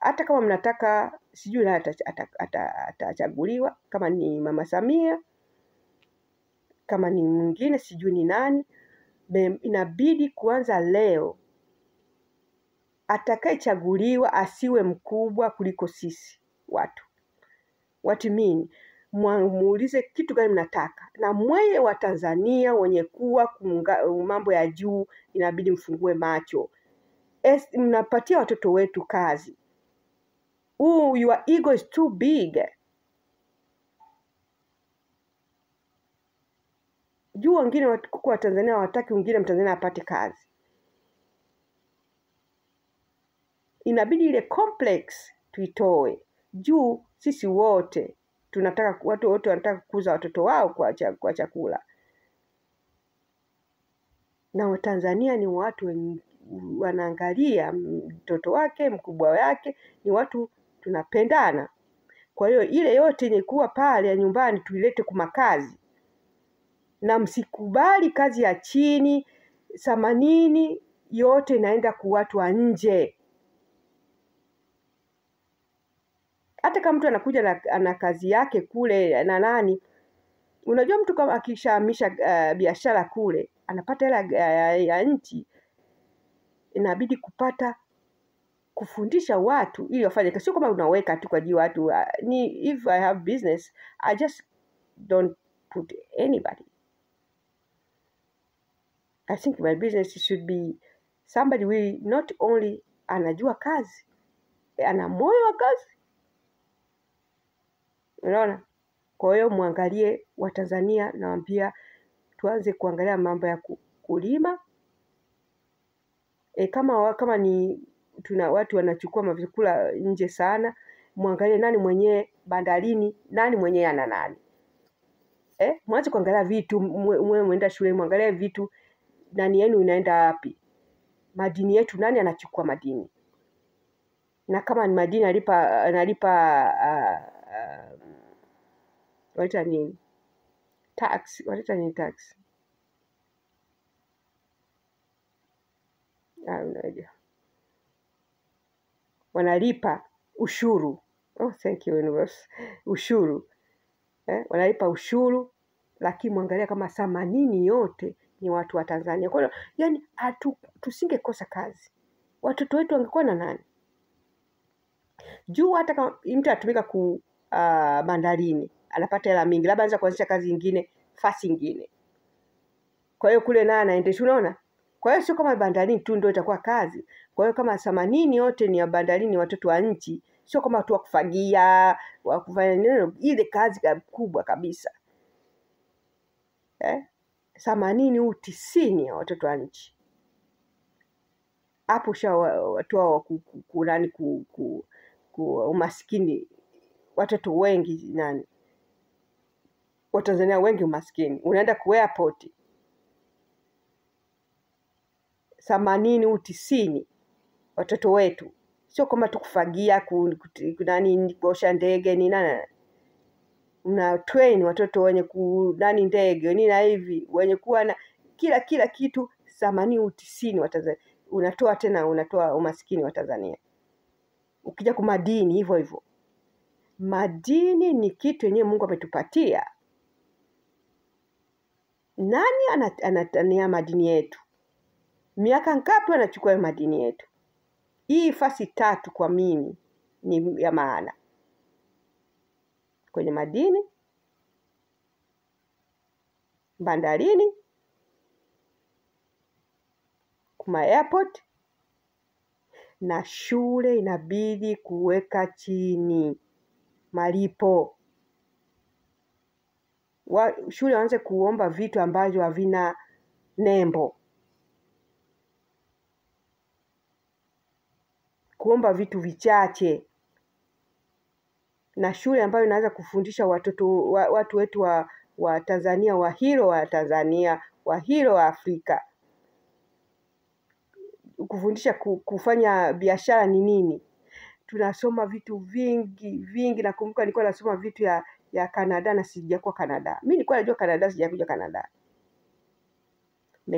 Hata kama mnataka sijui atachaguliwa, kama ni Mama Samia, kama ni mwingine sijui ni nani, inabidi kuanza leo atakayechaguliwa asiwe mkubwa kuliko sisi watu. What you mean? Muulize kitu gani mnataka. Na mweye wa Tanzania wenye kuwa mambo ya juu inabidi mfungue macho. Mnapatia watoto wetu kazi. Your ego is too big. Juu wengine kwa Tanzania hawataki wengine Mtanzania apate kazi. Inabidi ile complex tuitoe. Juu sisi wote tunataka, watu wote wanataka kukuza watoto wao kwa chakula. Na Watanzania ni watu wanaangalia mtoto wake, mkubwa wake, ni watu tunapendana. Kwa hiyo ile yote yenye kuwa pale ya nyumbani tuilete kwa makazi. Na msikubali kazi ya chini, 80 yote inaenda kwa watu wa nje. Hata kama mtu anakuja na kazi yake kule na nani, unajua mtu kama akishahamisha biashara kule, anapata hela ya nchi, inabidi kufundisha watu ili wafanye. Sio kama unaweka tu kwa ajili watu. If I have business, I just don't put anybody. I think my business should be somebody will not only anajua kazi, ana moyo wa kazi. Unaona? Kwa hiyo muangalie Watanzania, nawaambia tuanze kuangalia mambo ya kulima. Kama ni watu wanachukua mavyakula nje sana, muangalie nani mwenye bandarini, nani mwenye ana nani. Mwanze kuangalia vitu, mwenda shule muangalie vitu, nani yenu inaenda wapi. Madini yetu nani anachukua madini. Na kama ni madini analipa wanaita nini? Tax, wanaita nini tax? Wanalipa ushuru. Oh, thank you universe. Ushuru. Wanalipa ushuru, lakini muangalia kama 80 yote ni watu wa Tanzania. Kwa hiyo yani tusingekosa kazi. Watoto wetu wangekuwa na nani? Juu hata kama mtu atumika bandarini, anapata hela mingi, labda anza kuanzisha kazi nyingine, fasi nyingine. Kwa hiyo kule naye anaendesha, unaona? Kwa hiyo sio kama bandarini tu ndio itakuwa kazi. Kwa hiyo kama 80 yote ni ya bandarini, watoto wa nchi, sio kama watu wa kufagia, wa kufanya neno, ile kazi kubwa kabisa. 80 au 90 ya watoto wa nchi. Hapo watu wa umaskini, watoto wengi nani? Watanzania wengi umaskini. Unaenda ku airport 80 au 90 watoto wetu. Sio kama tukufagia nani kuosha ndege ni nani. Una train watoto wenye nani ndege ni na hivi wenye kuwa na kila kitu 80 au 90 wa Tanzania. Unatoa umaskini wa Tanzania. Ukija kwa madini hivyo hivyo. Madini ni kitu yenyewe Mungu ametupatia. Nani anatania madini yetu? Miaka ngapi wanachukua madini yetu? Hii fasi 3 kwa mimi ni ya maana. Kwenye madini, bandarini, kuma airport, na shule inabidi kuweka chini malipo. Shule waanze kuomba vitu ambavyo havina nembo. Kuomba vitu vichache. Na shule ambayo inaanza kufundisha watu wetu wa Tanzania, wa hero wa Tanzania, wa hero wa Afrika. Kufundisha kufanya biashara ni nini. Tunasoma vitu vingi. Nakumbuka nilikuwa nasoma vitu ya Canada na sijakuwa Canada. Mimi nilikuwa najua Canada, sijakuja Canada.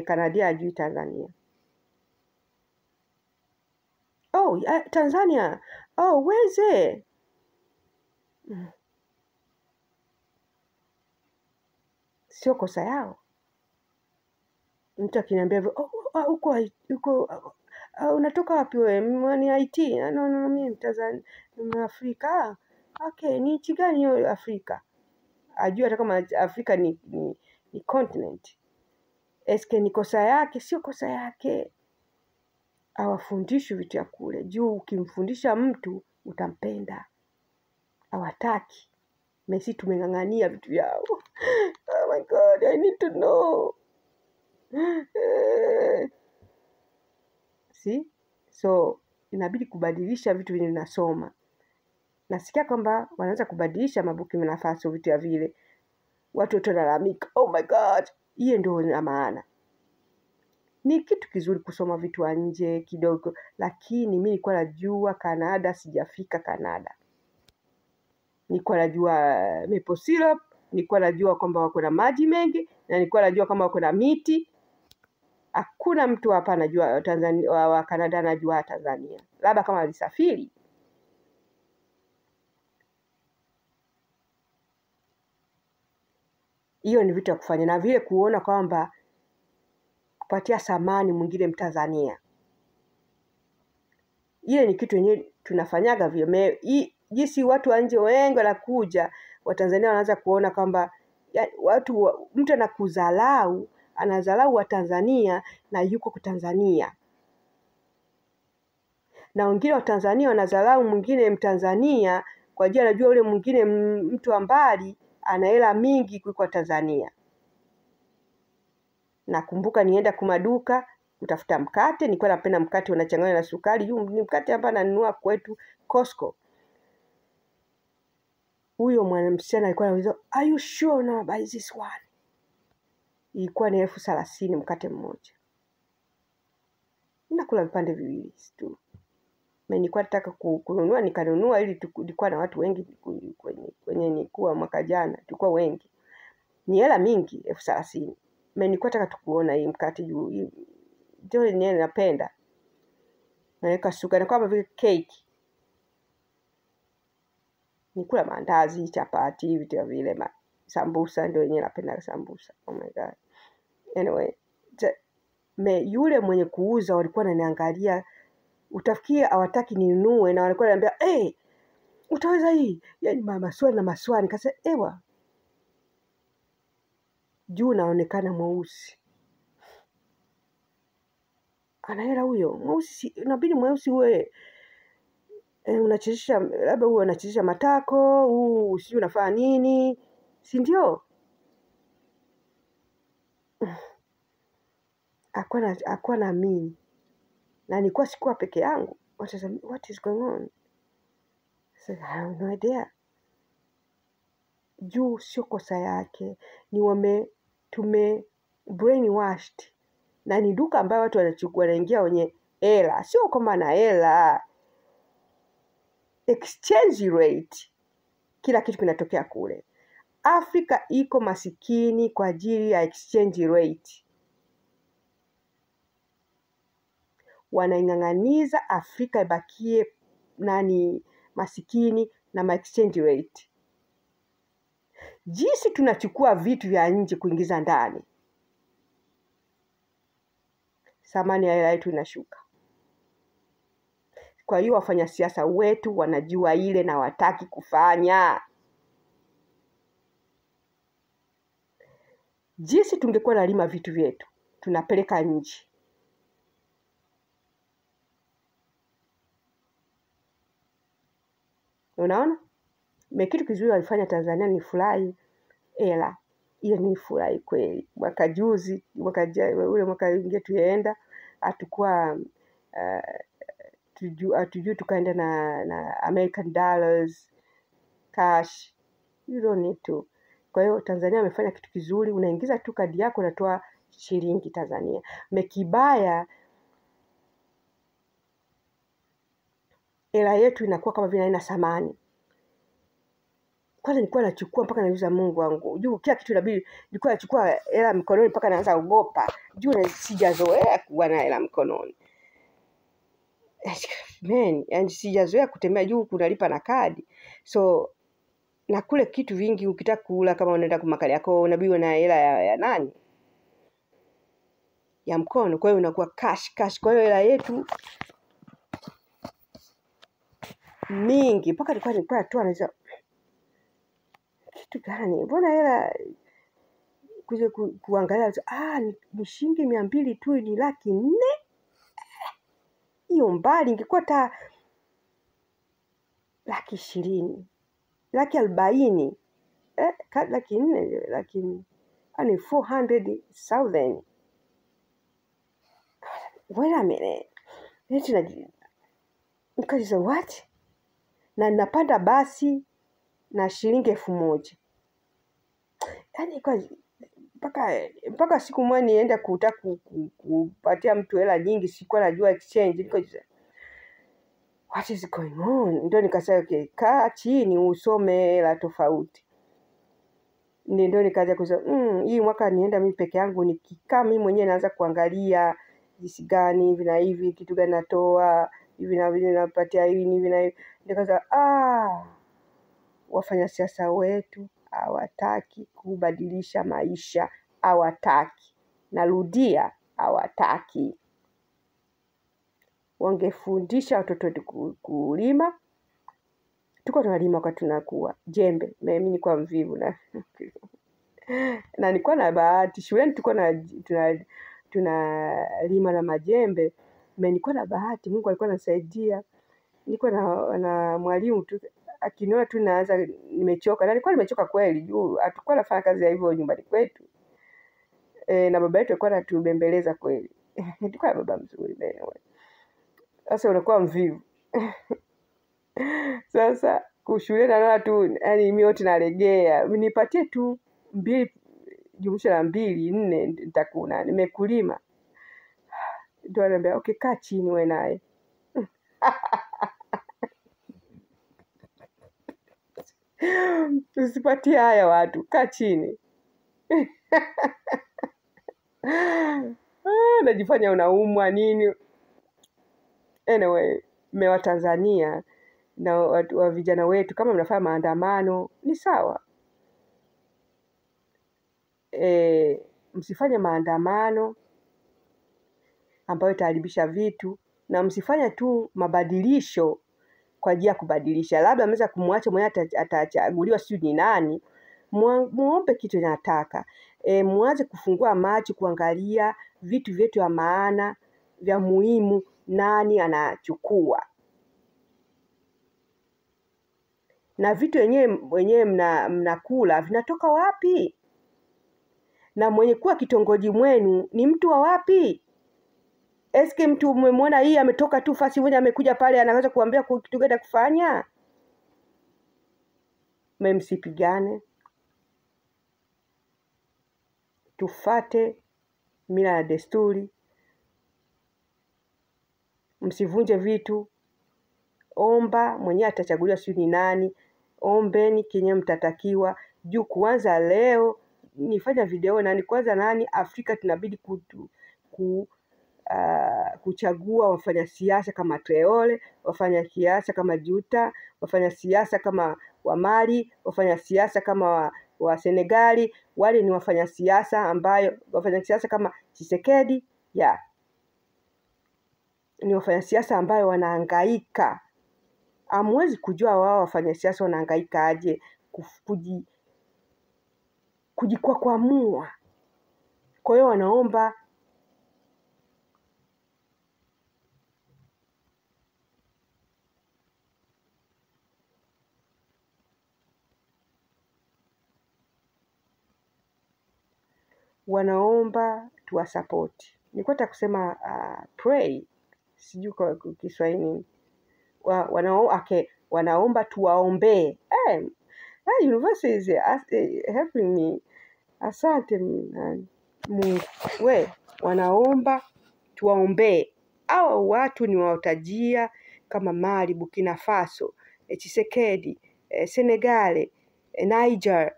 Canada hajui Tanzania. Oh, Tanzania. Oh, weze. Sio kosa yao. Mtu akiniambia hivyo, uko unatoka wapi wewe? Ni IT. No, mimi Tanzania, ni Afrika. Okay, ni nchi gani hiyo Afrika? Ajua hata kama Afrika ni continent. Eske ni kosa yake? Sio kosa yake. Hawafundishi vitu ya kule. Juu ukimfundisha mtu utampenda. Hawataki. Messi tumeng'ang'ania vitu yao. Oh my God, I need to know. See? So, inabidi kubadilisha vitu vile ninasoma. Nasikia kwamba wanaanza kubadilisha Burkina Faso vitu ya vile. Watu wanalalamika. Oh my God. Hiyo ndio ina maana. Ni kitu kizuri kusoma vitu wa nje kidogo, lakini mimi nilikuwa najua Canada, sijafika Canada. Nilikuwa najua maple syrup, nilikuwa najua kwamba wako na maji mengi, na nilikuwa najua kwamba wako na miti. Hakuna mtu hapa anajua Tanzania, wa Canada anajua Tanzania. Labda kama alisafiri. Hiyo ni vitu ya kufanya, na vile kuona kwamba kupatia thamani mwingine Mtanzania. Ile ni kitu yenyewe tunafanyaga vile. Jinsi watu wa nje wengi wanakuja, Watanzania wanaanza kuona kwamba mtu anakuzalau, anazalau wa Tanzania na yuko kwa Tanzania. Na wengine wa Tanzania wanazalau mwingine Mtanzania kwa ajili anajua yule mwingine mtu wa mbali ana hela mingi kuliko Tanzania. Nakumbuka nienda kumaduka kutafuta mkate, nilikuwa napenda mkate unachanganywa na sukari. Ni mkate hapa nanunua kwetu Costco. huyo mwanamsichana alikuwa anauliza, are you sure now buy this one? Ilikuwa ni 30,000 mkate mmoja. Nakula vipande viwili tu. Mimi nilikuwa nataka kununua, nikanunua ili tulikuwa na watu wengi kwenye nikuwa mwaka jana, tulikuwa wengi. Ni hela mingi 30,000. Mimi nilikuwa nataka tukuona hii mkate juu. Ndio yenyewe napenda. Naweka sukari na kama vile cake. Nikula mandazi, chapati, vitu vile sambusa, ndio yenyewe napenda sambusa. Oh my god. Anyway, yule mwenye kuuza walikuwa wananiangalia, utafikia hawataki ninunue, na walikuwa wananiambia, utaweza hii? Yaani maswali na maswali. Nikasema, ewa. Juu naonekana mweusi. Ana hela huyo. Mweusi, inabidi mweusi uwe unachezesha, labda uwe unachezesha matako, sijui unafanya nini. Si ndio? Hakuwa na mimi. Na nilikuwa sikuwa peke yangu. What is going on? I have no idea. Juu sio kosa yake. Ni tume brainwashed. Na ni duka ambayo watu wanaingia wenye hela. Sio kwamba na hela. Exchange rate. Kila kitu kinatokea kule. Afrika iko masikini kwa ajili ya exchange rate. Wanaing'ang'aniza Afrika ibakie masikini na exchange rate. Jinsi tunachukua vitu vya nje kuingiza ndani, thamani ya hela yetu inashuka. Kwa hiyo wafanya siasa wetu wanajua ile na wataki kufanya. Jinsi tungekuwa nalima vitu vyetu, tunapeleka nje. Unaona? Kitu kizuri walifanya Tanzania ni furahi hela. Hiyo ni furahi kweli. Mwaka juzi, ule mwaka ingia tuenda, atakuwa hatujui tukaenda na American dollars, cash. You don't need to. Kwa hiyo Tanzania amefanya kitu kizuri, unaingiza tu kadi yako unatoa shilingi Tanzania. Kibaya hela yetu inakuwa kama vile haina thamani. Kwanza nilikuwa nachukua mpaka nauliza Mungu wangu. Juu kila kitu inabidi nilikuwa nachukua hela mkononi mpaka naanza kuogopa. Juu sijazoea kuwa na hela mkononi. Man, sijazoea kutembea juu kunalipa na kadi. So na kule kitu vingi ukitaka kula kama unaenda kwa makali yako unabidi na hela ya nani? Ya mkono. Kwa hiyo unakuwa cash. Kwa hiyo hela yetu mingi mpaka nilikuwa tu anaweza kitu gani? Mbona hela kuja kuangalia ni shilingi 200 tu, ni 400,000. Hiyo mbali ingekuwa hata 20,000, 40,000. 400,000 lakini ani 400,000. Wait a minute. Nikajiza what? Na napanda basi na shilingi 1,000. Yaani kwa mpaka siku moja nienda kupatia mtu hela nyingi, sikuwa najua exchange. Nikajiza what is going on? Ndio nikasema okay, kaa chini usome hela tofauti. Ndio nikaanza kusema hii mwaka nienda mimi peke yangu, nikikaa mimi mwenyewe naanza kuangalia jinsi gani hivi na hivi, kitu gani natoa hivi na vile napatia hivi na hivi. Nikaanza wafanya siasa wetu hawataki kubadilisha maisha, hawataki. Narudia, hawataki. Wangefundisha watoto wetu kulima. Tuko tunalima wakati tunakuwa jembe. Mimi nilikuwa mvivu na nilikuwa na bahati. Shuleni tulikuwa tunalima na majembe. Mimi nilikuwa na bahati, Mungu alikuwa anasaidia. Nilikuwa na mwalimu tu akiniona tu naanza nimechoka. Na nilikuwa nimechoka kweli juu hatakuwa nafanya kazi ya hivyo nyumbani kwetu. Na baba yetu alikuwa anatubembeleza kweli. Nilikuwa baba mzuri anyway. Sasa unakuwa mvivu. Sasa kushule naona tu yani mimi yote nalegea. Nipatie tu 2 jumlisha na 2 4 nitakuna nimekulima. Ndio anambia okay, kaa chini wewe naye. Usipatie haya watu, kaa chini. Najifanya unaumwa nini. Anyway, mewa Tanzania na wa vijana wetu, kama mnafanya maandamano ni sawa. Msifanye maandamano ambayo itaharibisha vitu, na msifanye tu mabadilisho kwa ajili ya kubadilisha. Labda mnaweza kumwacha mwenye atachaguliwa sio ni nani, muombe kitu nataka. Muanze kufungua macho kuangalia vitu vyetu vya maana, vya muhimu, nani anachukua. Na vitu wenyewe mnakula vinatoka wapi? Na mwenye kuwa kitongoji mwenu ni mtu wa wapi? Eske mtu umemwona hii ametoka tu fasi moja amekuja pale anaweza kuambia kitu gani kufanya? Msipigane. Tufate mila na desturi. Msivunje vitu. Omba mwenye atachaguliwa sio ni nani. Ombeni kenye mtatakiwa. Juu kuanza leo nifanya video na ni kwanza nani Afrika tunabidi kuchagua wafanya siasa kama Traore, wafanya siasa kama Juta, wafanya siasa kama Wamali, wafanya siasa kama wa Senegali. Wale ni wafanya siasa ambayo wafanya siasa kama Tshisekedi ni wafanya siasa ambayo wanahangaika. Hamwezi kujua wao wafanya siasa wanahangaika aje kujikwakwamua. Kwa hiyo wanaomba tuwasupport. Nilikuwa nataka kusema pray, sijui kwa Kiswahili. Wanaomba tuwaombee. University is helping me. Asante Mungu. Wanaomba tuwaombee. Hao watu ni waotajia kama Mali, Burkina Faso, Tshisekedi, Senegal, Niger.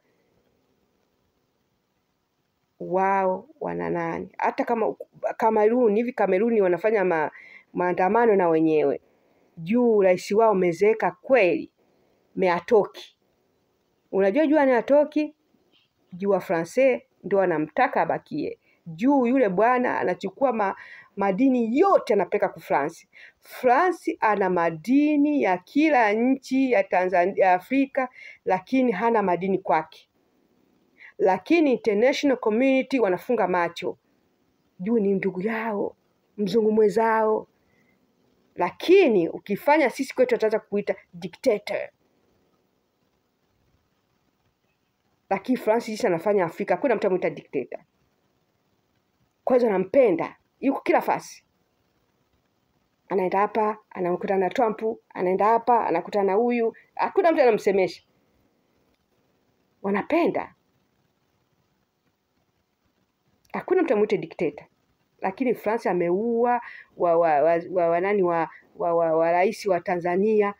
Wao wana nani? Hata kama Kameruni wanafanya maandamano na wenyewe. Juu rais wao mezeeka kweli. Meatoki. Unajua ni atoki? Juu wa Francais ndio anamtaka abakie. Juu yule bwana anachukua madini yote anapeka ku France. France ana madini ya kila nchi ya Tanzania, ya Afrika, lakini hana madini kwake. Lakini international community wanafunga macho. Juu ni ndugu yao, mzungu mwenzao. Lakini ukifanya sisi kwetu tutaanza kuita dictator. Lakini France sisi anafanya Afrika, kuna mtu anamuita dictator. Kwa hiyo anampenda, yuko kila fasi. Anaenda hapa, anakutana na Trump, anaenda hapa, anakutana na huyu, hakuna mtu anamsemesha. Wanapenda. Hakuna mtu anamuita dictator. Lakini France ameua wa rais wa Tanzania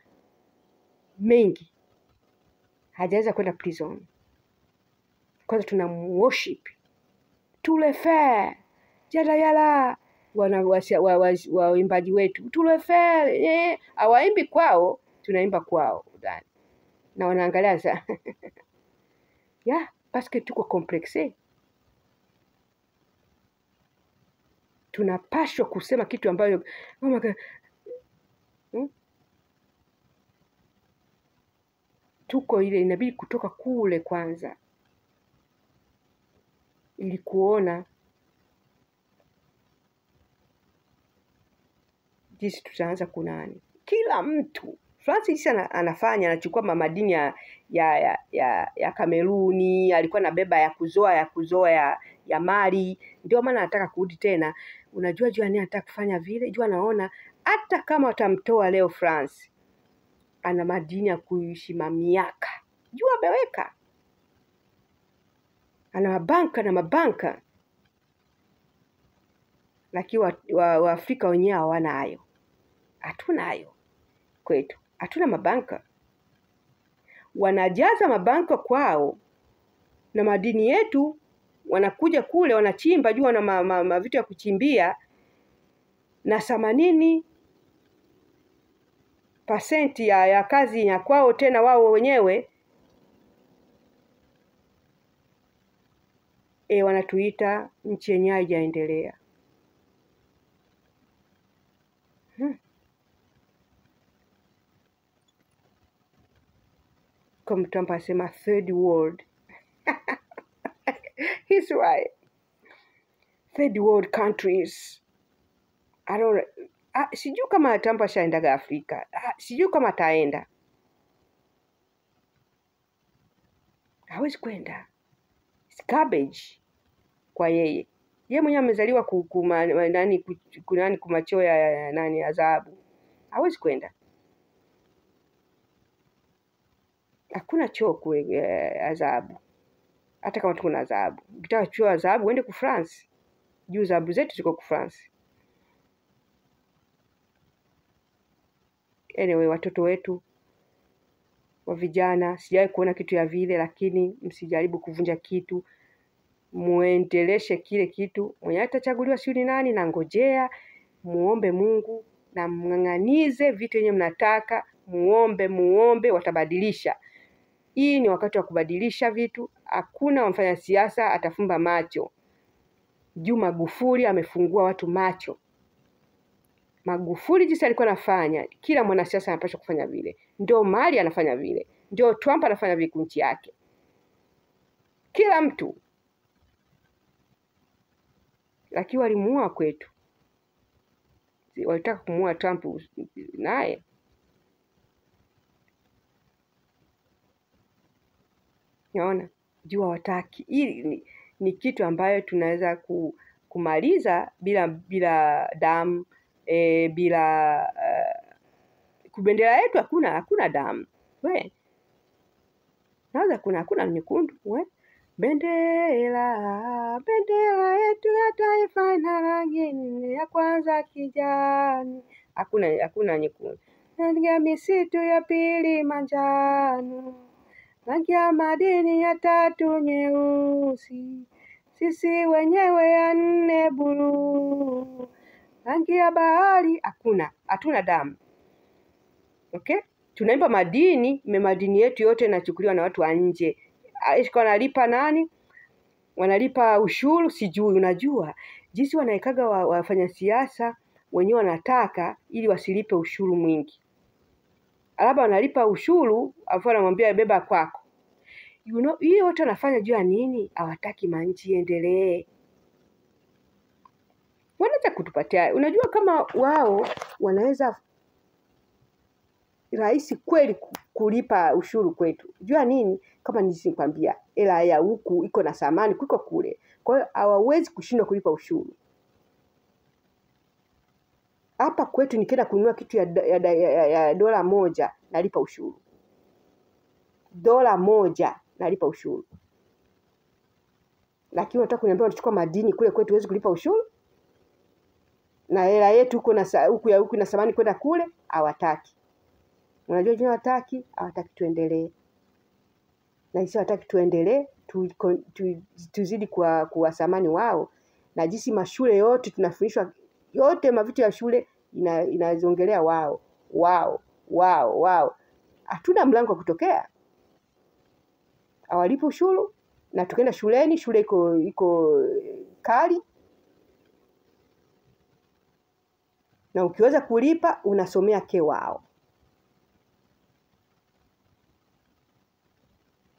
mengi. Hajaweza kwenda prison. Kwanza tunamworship. Tulefer. Yala. Waimbaji wetu. Tulefer. Hawaimbi kwao, tunaimba kwao ndani. Na wanaangalia sasa. Parce que tuko complexe. Tunapashwa kusema kitu ambayo tuko ile inabidi kutoka kule kwanza ili kuona jinsi tutaanza kunani. Kila mtu Francis anafanya anachukua madini ya Kameruni, alikuwa anabeba ya kuzoa ya Mali. Ndio maana anataka kurudi tena. Unajua nini anataka kufanya vile? Jua anaona hata kama watamtoa leo France, ana madini ya kuishi miaka. Jua ameweka. Ana mabanka na mabanka. Lakini Waafrika wenyewe hawana hayo. Hatuna hayo kwetu. Hatuna mabanka. Wanajaza mabanka kwao na madini yetu, wanakuja kule wanachimba, jua na vitu ya kuchimbia, na 80% ya kazi ya kwao tena wao wenyewe wanatuita nchi yenye haijaendelea. Kama Trump asema third world. He's right. Third world countries. Sijui kama Trump ashaendaga Afrika. Sijui kama ataenda. Hawezi kwenda. It's garbage kwa yeye. Yeye mwenyewe amezaliwa kumachoya ya adhabu. Hawezi kwenda. Hakuna choo adhabu. Hata kama tuko na adhabu. Ukitaka choo adhabu uende ku France. Juu adhabu zetu ziko ku France. Anyway, watoto wetu wa vijana, sijawahi kuona kitu ya vile, lakini msijaribu kuvunja kitu. Muendeleshe kile kitu. Mwenye atachaguliwa sio ni nani, na ngojea, muombe Mungu na mng'ang'anize vitu yenye mnataka, muombe watabadilisha. Hii ni wakati wa kubadilisha vitu. Hakuna mfanya siasa atafumba macho. Magufuli amefungua watu macho. Magufuli jinsi alikuwa anafanya, kila mwanasiasa anapaswa kufanya vile. Ndio Mali anafanya vile. Ndio Trump anafanya vile nchi yake. Kila mtu. Lakini walimuua kwetu. Walitaka kumuua Trump naye. Unaona? Jua wataki. Hii ni kitu ambayo tunaweza kumaliza bila damu, bila kubendera yetu hakuna damu. Naweza hakuna nyekundu, Bendera yetu ya taifa ina rangi nne, ya kwanza kijani. Hakuna nyekundu. Rangi ya misitu ya pili manjano. Rangi ya madini ya tatu nyeusi. Sisi wenyewe ya 4 buluu. Rangi ya bahari hatuna damu. Okay? Tunaimba madini, madini yetu yote inachukuliwa na watu wa nje. Wanalipa nani? Wanalipa ushuru, sijui. Unajua jinsi wanaikaga wafanya siasa wenyewe wanataka ili wasilipe ushuru mwingi. Labda wanalipa ushuru, afu anamwambia beba kwako. Hiyo wote wanafanya juu ya nini? Hawataki manchi iendelee. Wanaweza kutupatia. Unajua kama wao wanaweza rahisi kweli kulipa ushuru kwetu. Jua nini? Kama nisikwambia, hela ya huku iko na thamani kuliko kule. Kwa hiyo hawawezi kushindwa kulipa ushuru. Hapa kwetu nikienda kununua kitu ya $1 nalipa ushuru. $1 nalipa ushuru. Lakini unataka kuniambia unachukua madini kule kwetu huwezi kulipa ushuru? Na hela yetu huku na thamani kwenda kule, hawataki. Unajua jina hawataki tuendelee. Na sisi hawataki tuendelee, tuzidi kwa thamani wao. Na jinsi mashule yote tunafundishwa yote mavitu ya shule inazongelea wao. Hatuna mlango wa kutokea. Hawalipi ushuru na tukaenda shuleni, shule iko kali. Na ukiweza kulipa unasomea wao.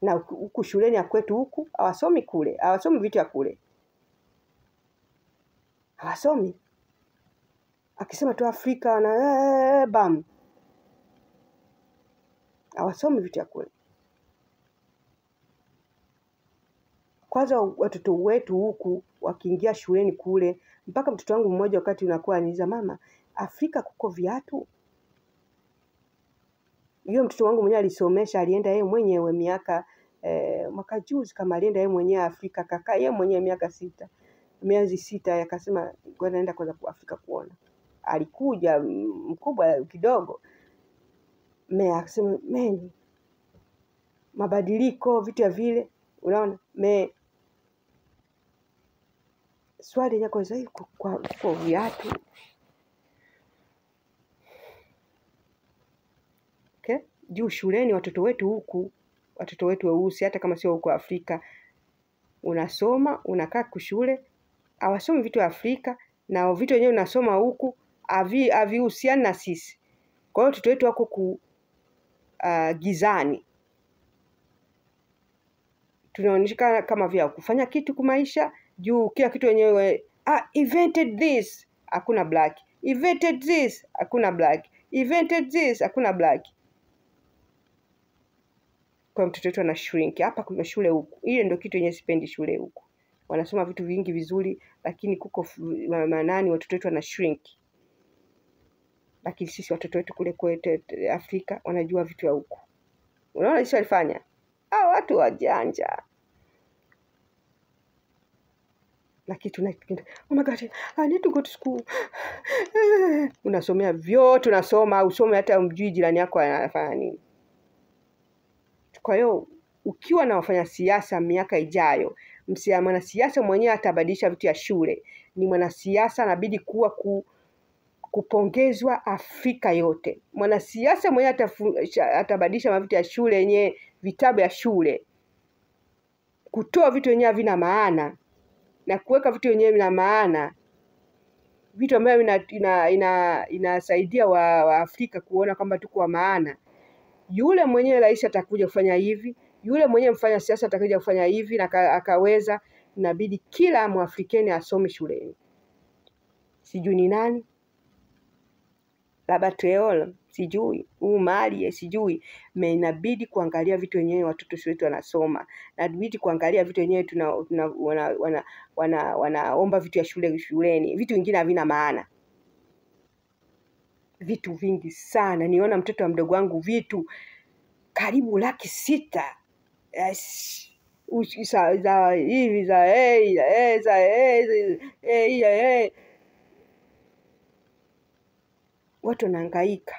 Na huku shuleni ya kwetu huku hawasomi kule, hawasomi vitu ya kule. Hawasomi. Akisema tu Afrika na bam. Hawasomi vitu ya kule. Kwanza watoto wetu huku wakiingia shuleni kule, mpaka mtoto wangu mmoja wakati unakuwa ananiuliza, mama, Afrika kuko viatu? Yule mtoto wangu mwenyewe alisomesha, alienda yeye mwenyewe mwaka juzi kama alienda yeye mwenyewe Afrika, kakaa yeye mwenyewe miezi 6, akasema ngoja naenda kwanza Afrika kuona. Alikuja mkubwa kidogo, akasema mabadiliko vitu ya vile, unaona swali yako zaidi kwa viatu. Okay? Juu shuleni watoto wetu weusi, hata kama sio huko Afrika, unasoma, unakaa kushule, hawasomi vitu vya Afrika, na vitu wenyewe unasoma huku havihusiani na sisi. Kwa hiyo watoto wetu wako gizani. Tunaonyesha kama vile kufanya kitu kumaisha, juu kila kitu wenyewe invented this, hakuna black. Invented this, hakuna black. Invented this, hakuna black. Kwa mtoto wetu ana shrink. Hapa kuna shule huku. Ile ndio kitu yenyewe sipendi shule huku. Wanasoma vitu vingi vizuri, lakini kuko manani watoto wetu ana shrink. Lakini sisi watoto wetu kule kwetu Afrika wanajua vitu vya huku. Unaona hicho walifanya? Watu wajanja. Lakini oh my God, I need to go to school. Unasomea vyote, usome hata umjui jirani yako anafanya nini. Kwa hiyo ukiwa na wafanya siasa miaka ijayo, mwanasiasa mwenyewe atabadilisha vitu ya shule. Ni mwanasiasa anabidi kupongezwa Afrika yote. Mwanasiasa mwenyewe atabadilisha vitu ya shule yenyewe, vitabu ya shule. Kutoa vitu yenyewe havina maana na kuweka vitu yenyewe vina maana. Vitu ambavyo inasaidia wa Afrika kuona kwamba tuko wa maana. Yule mwenyewe rais atakuja kufanya hivi, yule mwenyewe mfanya siasa atakuja kufanya hivi, na akaweza. Inabidi kila Mwafrikeni asome shuleni. Sijui ni nani, labda Treol, sijui Mali, sijui. Inabidi kuangalia vitu wenyewe watoto wetu wanasoma, na inabidi kuangalia vitu wenyewe wanaomba vitu ya shuleni. Vitu vingine havina maana, vitu vingi sana. Niona mtoto wa mdogo wangu vitu karibu 600,000 watu wanahangaika.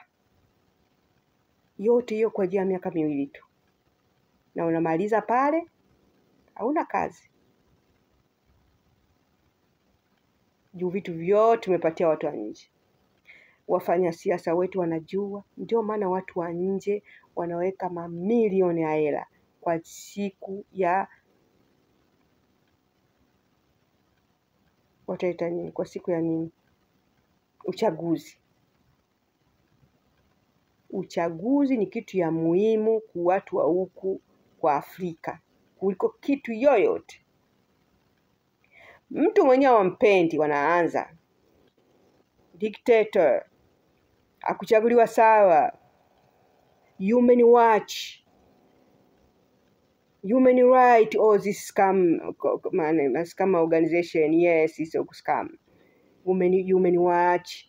Yote hiyo kwa ajili ya miaka 2 tu, na unamaliza pale, hauna kazi. Juu vitu vyote tumepatia watu wa nje. Wafanya siasa wetu wanajua, ndio maana watu wa nje wanaweka mamilioni ya hela kwa siku ya wataita nini, kwa siku ya nini, uchaguzi. Uchaguzi ni kitu ya muhimu kwa watu wa huku kwa Afrika kuliko kitu yoyote. Mtu mwenyewe wampendi, wanaanza dictator, akuchaguliwa sawa, human right, this scam organization. Yes, it's a scam. Human watch,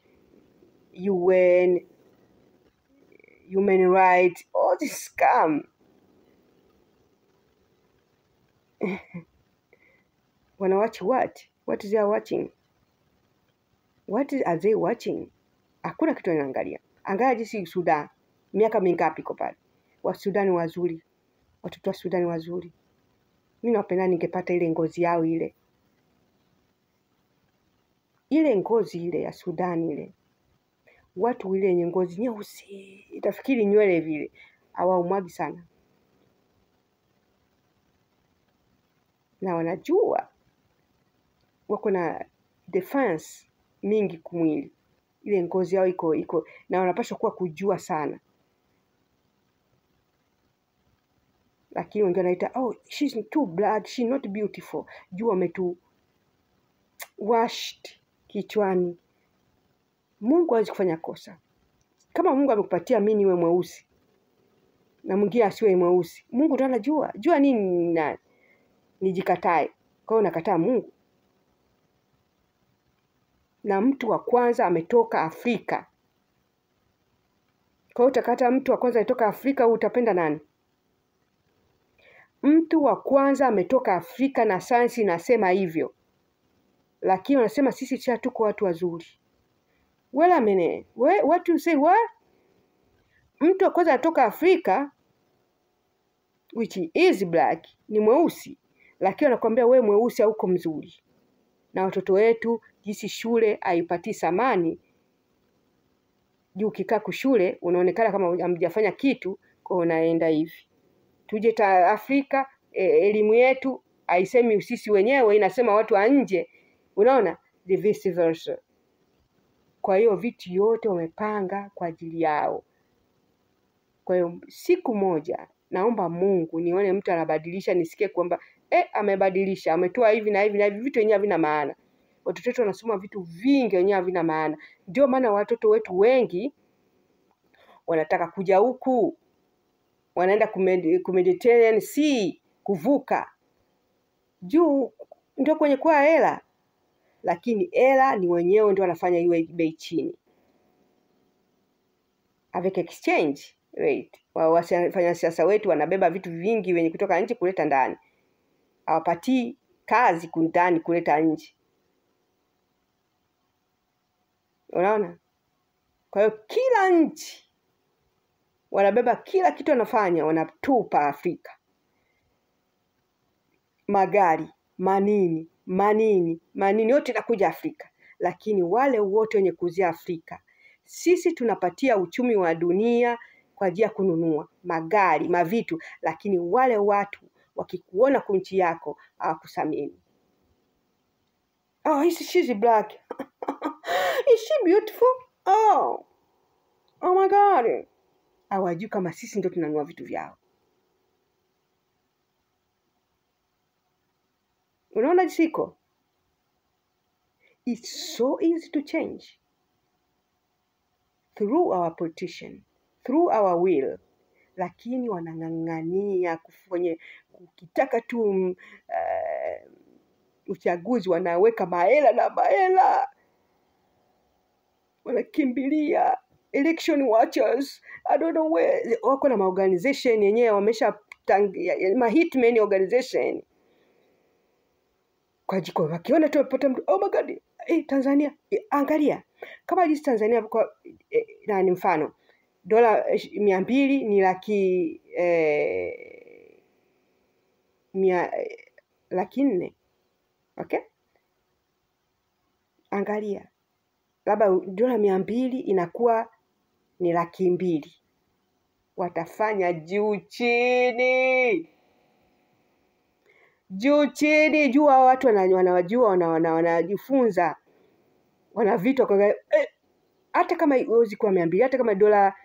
UN, human rights, all this scam. Wanna watch what? What is they watching? What are they watching? Hakuna kitu wanaangalia. Angalia jinsi Sudan, miaka mingapi kwa pale. Wa Sudan wazuri. Watoto wa Sudan wazuri. Mimi napenda ningepata ile ngozi yao ile. Ile ngozi ile ya Sudan ile. Watu ile yenye ngozi nyeusi, itafikiri nywele vile. Hawaumwagi sana. Na wanajua wako na defense mingi kumwili. Ile ngozi yao iko na wanapaswa kuwa kujua sana. Lakini wengine wanaita she's too black, she's not beautiful. Jua wametu washed kichwani. Mungu hawezi kufanya kosa. Kama Mungu amekupatia mimi niwe mweusi na mwingine asiwe mweusi, Mungu ndiye anajua. Jua nini na nijikatae. Kwa hiyo nakataa Mungu. Na mtu wa kwanza ametoka Afrika Kwa hiyo utakata mtu wa kwanza alitoka Afrika, utapenda nani? Mtu wa kwanza ametoka Afrika na sayansi inasema hivyo. Lakini wanasema sisi cha tuko watu wazuri. Well, I mean, what you say, what? Mtu wa kwanza anatoka Afrika, which is black, ni mweusi. Lakini anakuambia wewe mweusi hauko mzuri. Na watoto wetu jinsi shule haipatii thamani. Juu ukikaa kushule unaonekana kama hamjafanya kitu, kwa unaenda hivi. Tuje Afrika, elimu yetu haisemi sisi wenyewe, inasema watu wa nje. Unaona? The vice versa. Kwa hiyo vitu yote wamepanga kwa ajili yao. Kwa hiyo siku moja naomba Mungu nione mtu anabadilisha, nisikie kwamba amebadilisha, ametoa hivi na hivi na hivi, vitu wenyewe havina maana. Watoto wetu wanasoma vitu vingi wenyewe havina maana. Ndio maana watoto wetu wengi wanataka kuja huku. Wanaenda Mediterranean Sea kuvuka. Juu ndio kwenye kwa hela. Lakini hela ni wenyewe ndio wanafanya iwe bei chini. Avec exchange rate. Wafanya siasa wetu wanabeba vitu vingi wenye kutoka nje kuleta ndani. Hawapatii kazi ndani kuleta nje. Unaona? Kwa hiyo kila nchi wanabeba kila kitu wanafanya, wanatupa Afrika. Magari, manini yote inakuja Afrika. Lakini wale wote wenye kuuzia Afrika, sisi tunapatia uchumi wa dunia kwa ajili ya kununua magari, mavitu, lakini wale watu wakikuona kwa nchi yako hawakusamini. Oh, she's black. Is she beautiful? Oh my God. Hawajui kama sisi ndio tunanunua vitu vyao. Unaona jisiko? It's so easy to change. Through our petition, through our will. Lakini wanang'ang'ania kufanya, ukitaka tu uchaguzi wanaweka mahela. Wanakimbilia election watchers. I don't know where. Wako na organization yenyewe wamesha hitman organization. Kwa jiko wakiona tu wapata mtu, oh my God, Tanzania, angalia. Kama jinsi Tanzania kwa ni mfano, dola 200 ni laki 4. Okay? Angalia. Labda dola 200 inakuwa ni laki 2. Watafanya juu chini. Juu watu wanawajua, wanajifunza. Wana vitu kwa hata kama huwezi kuwa 200, hata kama dola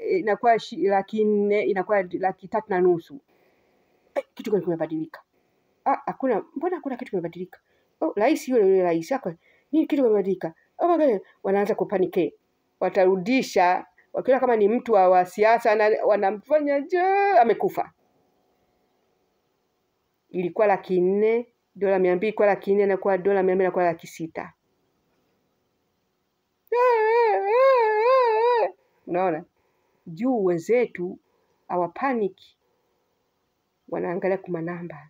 inakuwa laki 4, inakuwa laki 3.5. Kitu gani kimebadilika? Hakuna, mbona hakuna kitu kimebadilika? Rais yule rais yako, nini kitu kimebadilika? Oh my God, wanaanza kupanike. Watarudisha, wakiona kama ni mtu wa siasa na wanamfanya amekufa. Ilikuwa laki 4, dola 200 kwa laki 4, na kwa dola 200 na kwa laki 6. Unaona? Juu wenzetu hawapaniki. Wanaangalia kwa namba.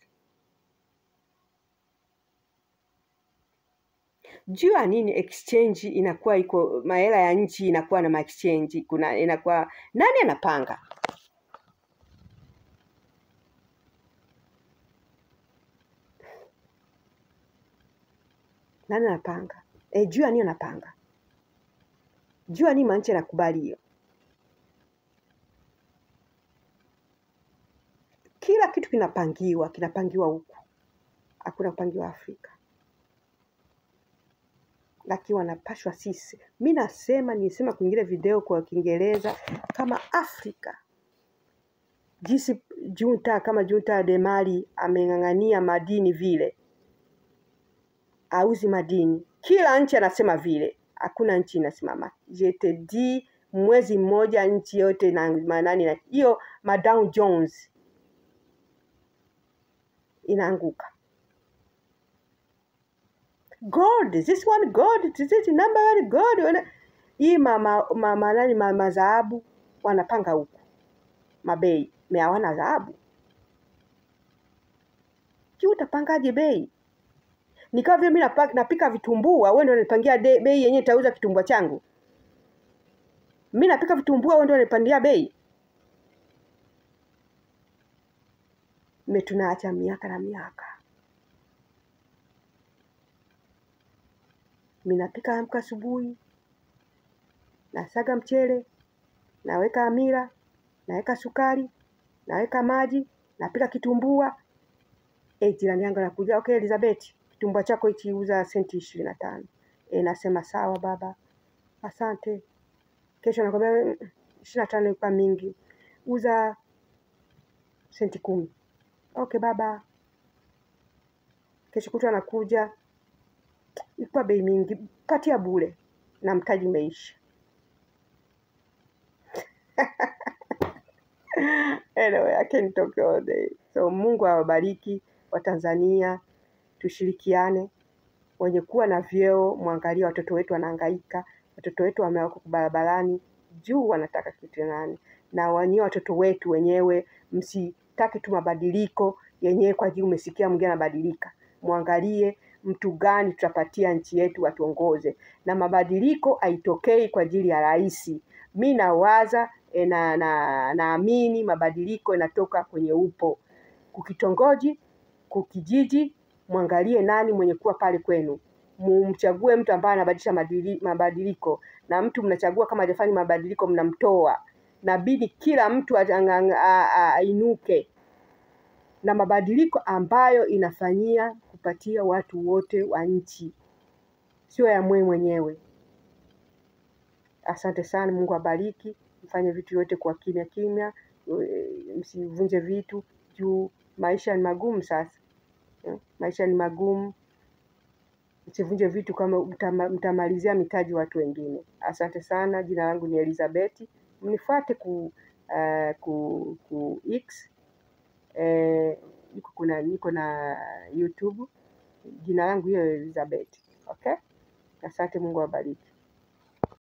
Jua nini exchange inakuwa iko, mahela ya nchi inakuwa na exchange, inakuwa nani anapanga? Nani anapanga? Jua nini anapanga? Jua nini manchi anakubali hiyo? Kila kitu kinapangiwa huku. Hakuna kupangiwa Afrika. Lakini wanapashwa sisi. Mimi nilisema kwingine video kwa Kiingereza, kama Afrika. Jinsi junta de Mali ameng'ang'ania madini vile. Auzi madini. Kila nchi anasema vile. Hakuna nchi inasimama. Je te dis, mwezi mmoja nchi yote na manani na hiyo Dow Jones inaanguka. Gold, this one gold, this is number one gold. Hii mama dhahabu wanapanga huku mabei, hawana dhahabu. Utapangaje bei? Nikawa vile mimi napika vitumbua, wewe ndio unanipangia bei yenyewe itauza kitumbua changu. Mimi napika vitumbua, wewe ndio unanipangia bei. Tunaacha miaka na miaka. Mimi napika amka asubuhi, nasaga mchele, naweka hamira, naweka sukari, naweka maji, napika kitumbua. Jirani yangu anakuja, okay Elizabeth, kitumbua chako hichi uza senti 25. Nasema sawa baba, asante. Kesho nakwambia 25 kwa mingi, uza senti 10. Okay baba. Kesho kutwa anakuja, ilikuwa bei mingi, patia bure na mtaji umeisha. Anyway, I can't talk all day. So Mungu awabariki Watanzania, tushirikiane. Wenye kuwa na vyeo, muangalie watoto wetu wanahangaika, watoto wetu wamewako barabarani, juu wanataka kitu nani. Na wenyewe watoto wetu wenyewe msitake tu mabadiliko yenyewe kwa ajili umesikia mwingine anabadilika. Muangalie mtu gani tutapatia nchi yetu atuongoze. Na mabadiliko haitokei kwa ajili ya rais. Mimi nawaza naamini mabadiliko yanatoka kwenye upo. Kukitongoji, kukijiji, muangalie nani mwenye kuwa pale kwenu. Mchague mtu ambaye anabadilisha mabadiliko, na mtu mnachagua kama hajafanya mabadiliko mnamtoa. Nabidi kila mtu ainuke na mabadiliko ambayo inafanyia kupatia watu wote wa nchi, sio ya mwenyewe. Asante sana, Mungu abariki. Mfanye vitu yote kwa kimya kimya, msivunje vitu juu maisha ni magumu sasa. Maisha ni magumu. Msivunje vitu kama mtamalizia mitaji watu wengine. Asante sana, jina langu ni Elizabeth. Mnifuate ku X. Niko na YouTube. Jina langu hiyo Elizabeth. Okay? Asante, Mungu awabariki.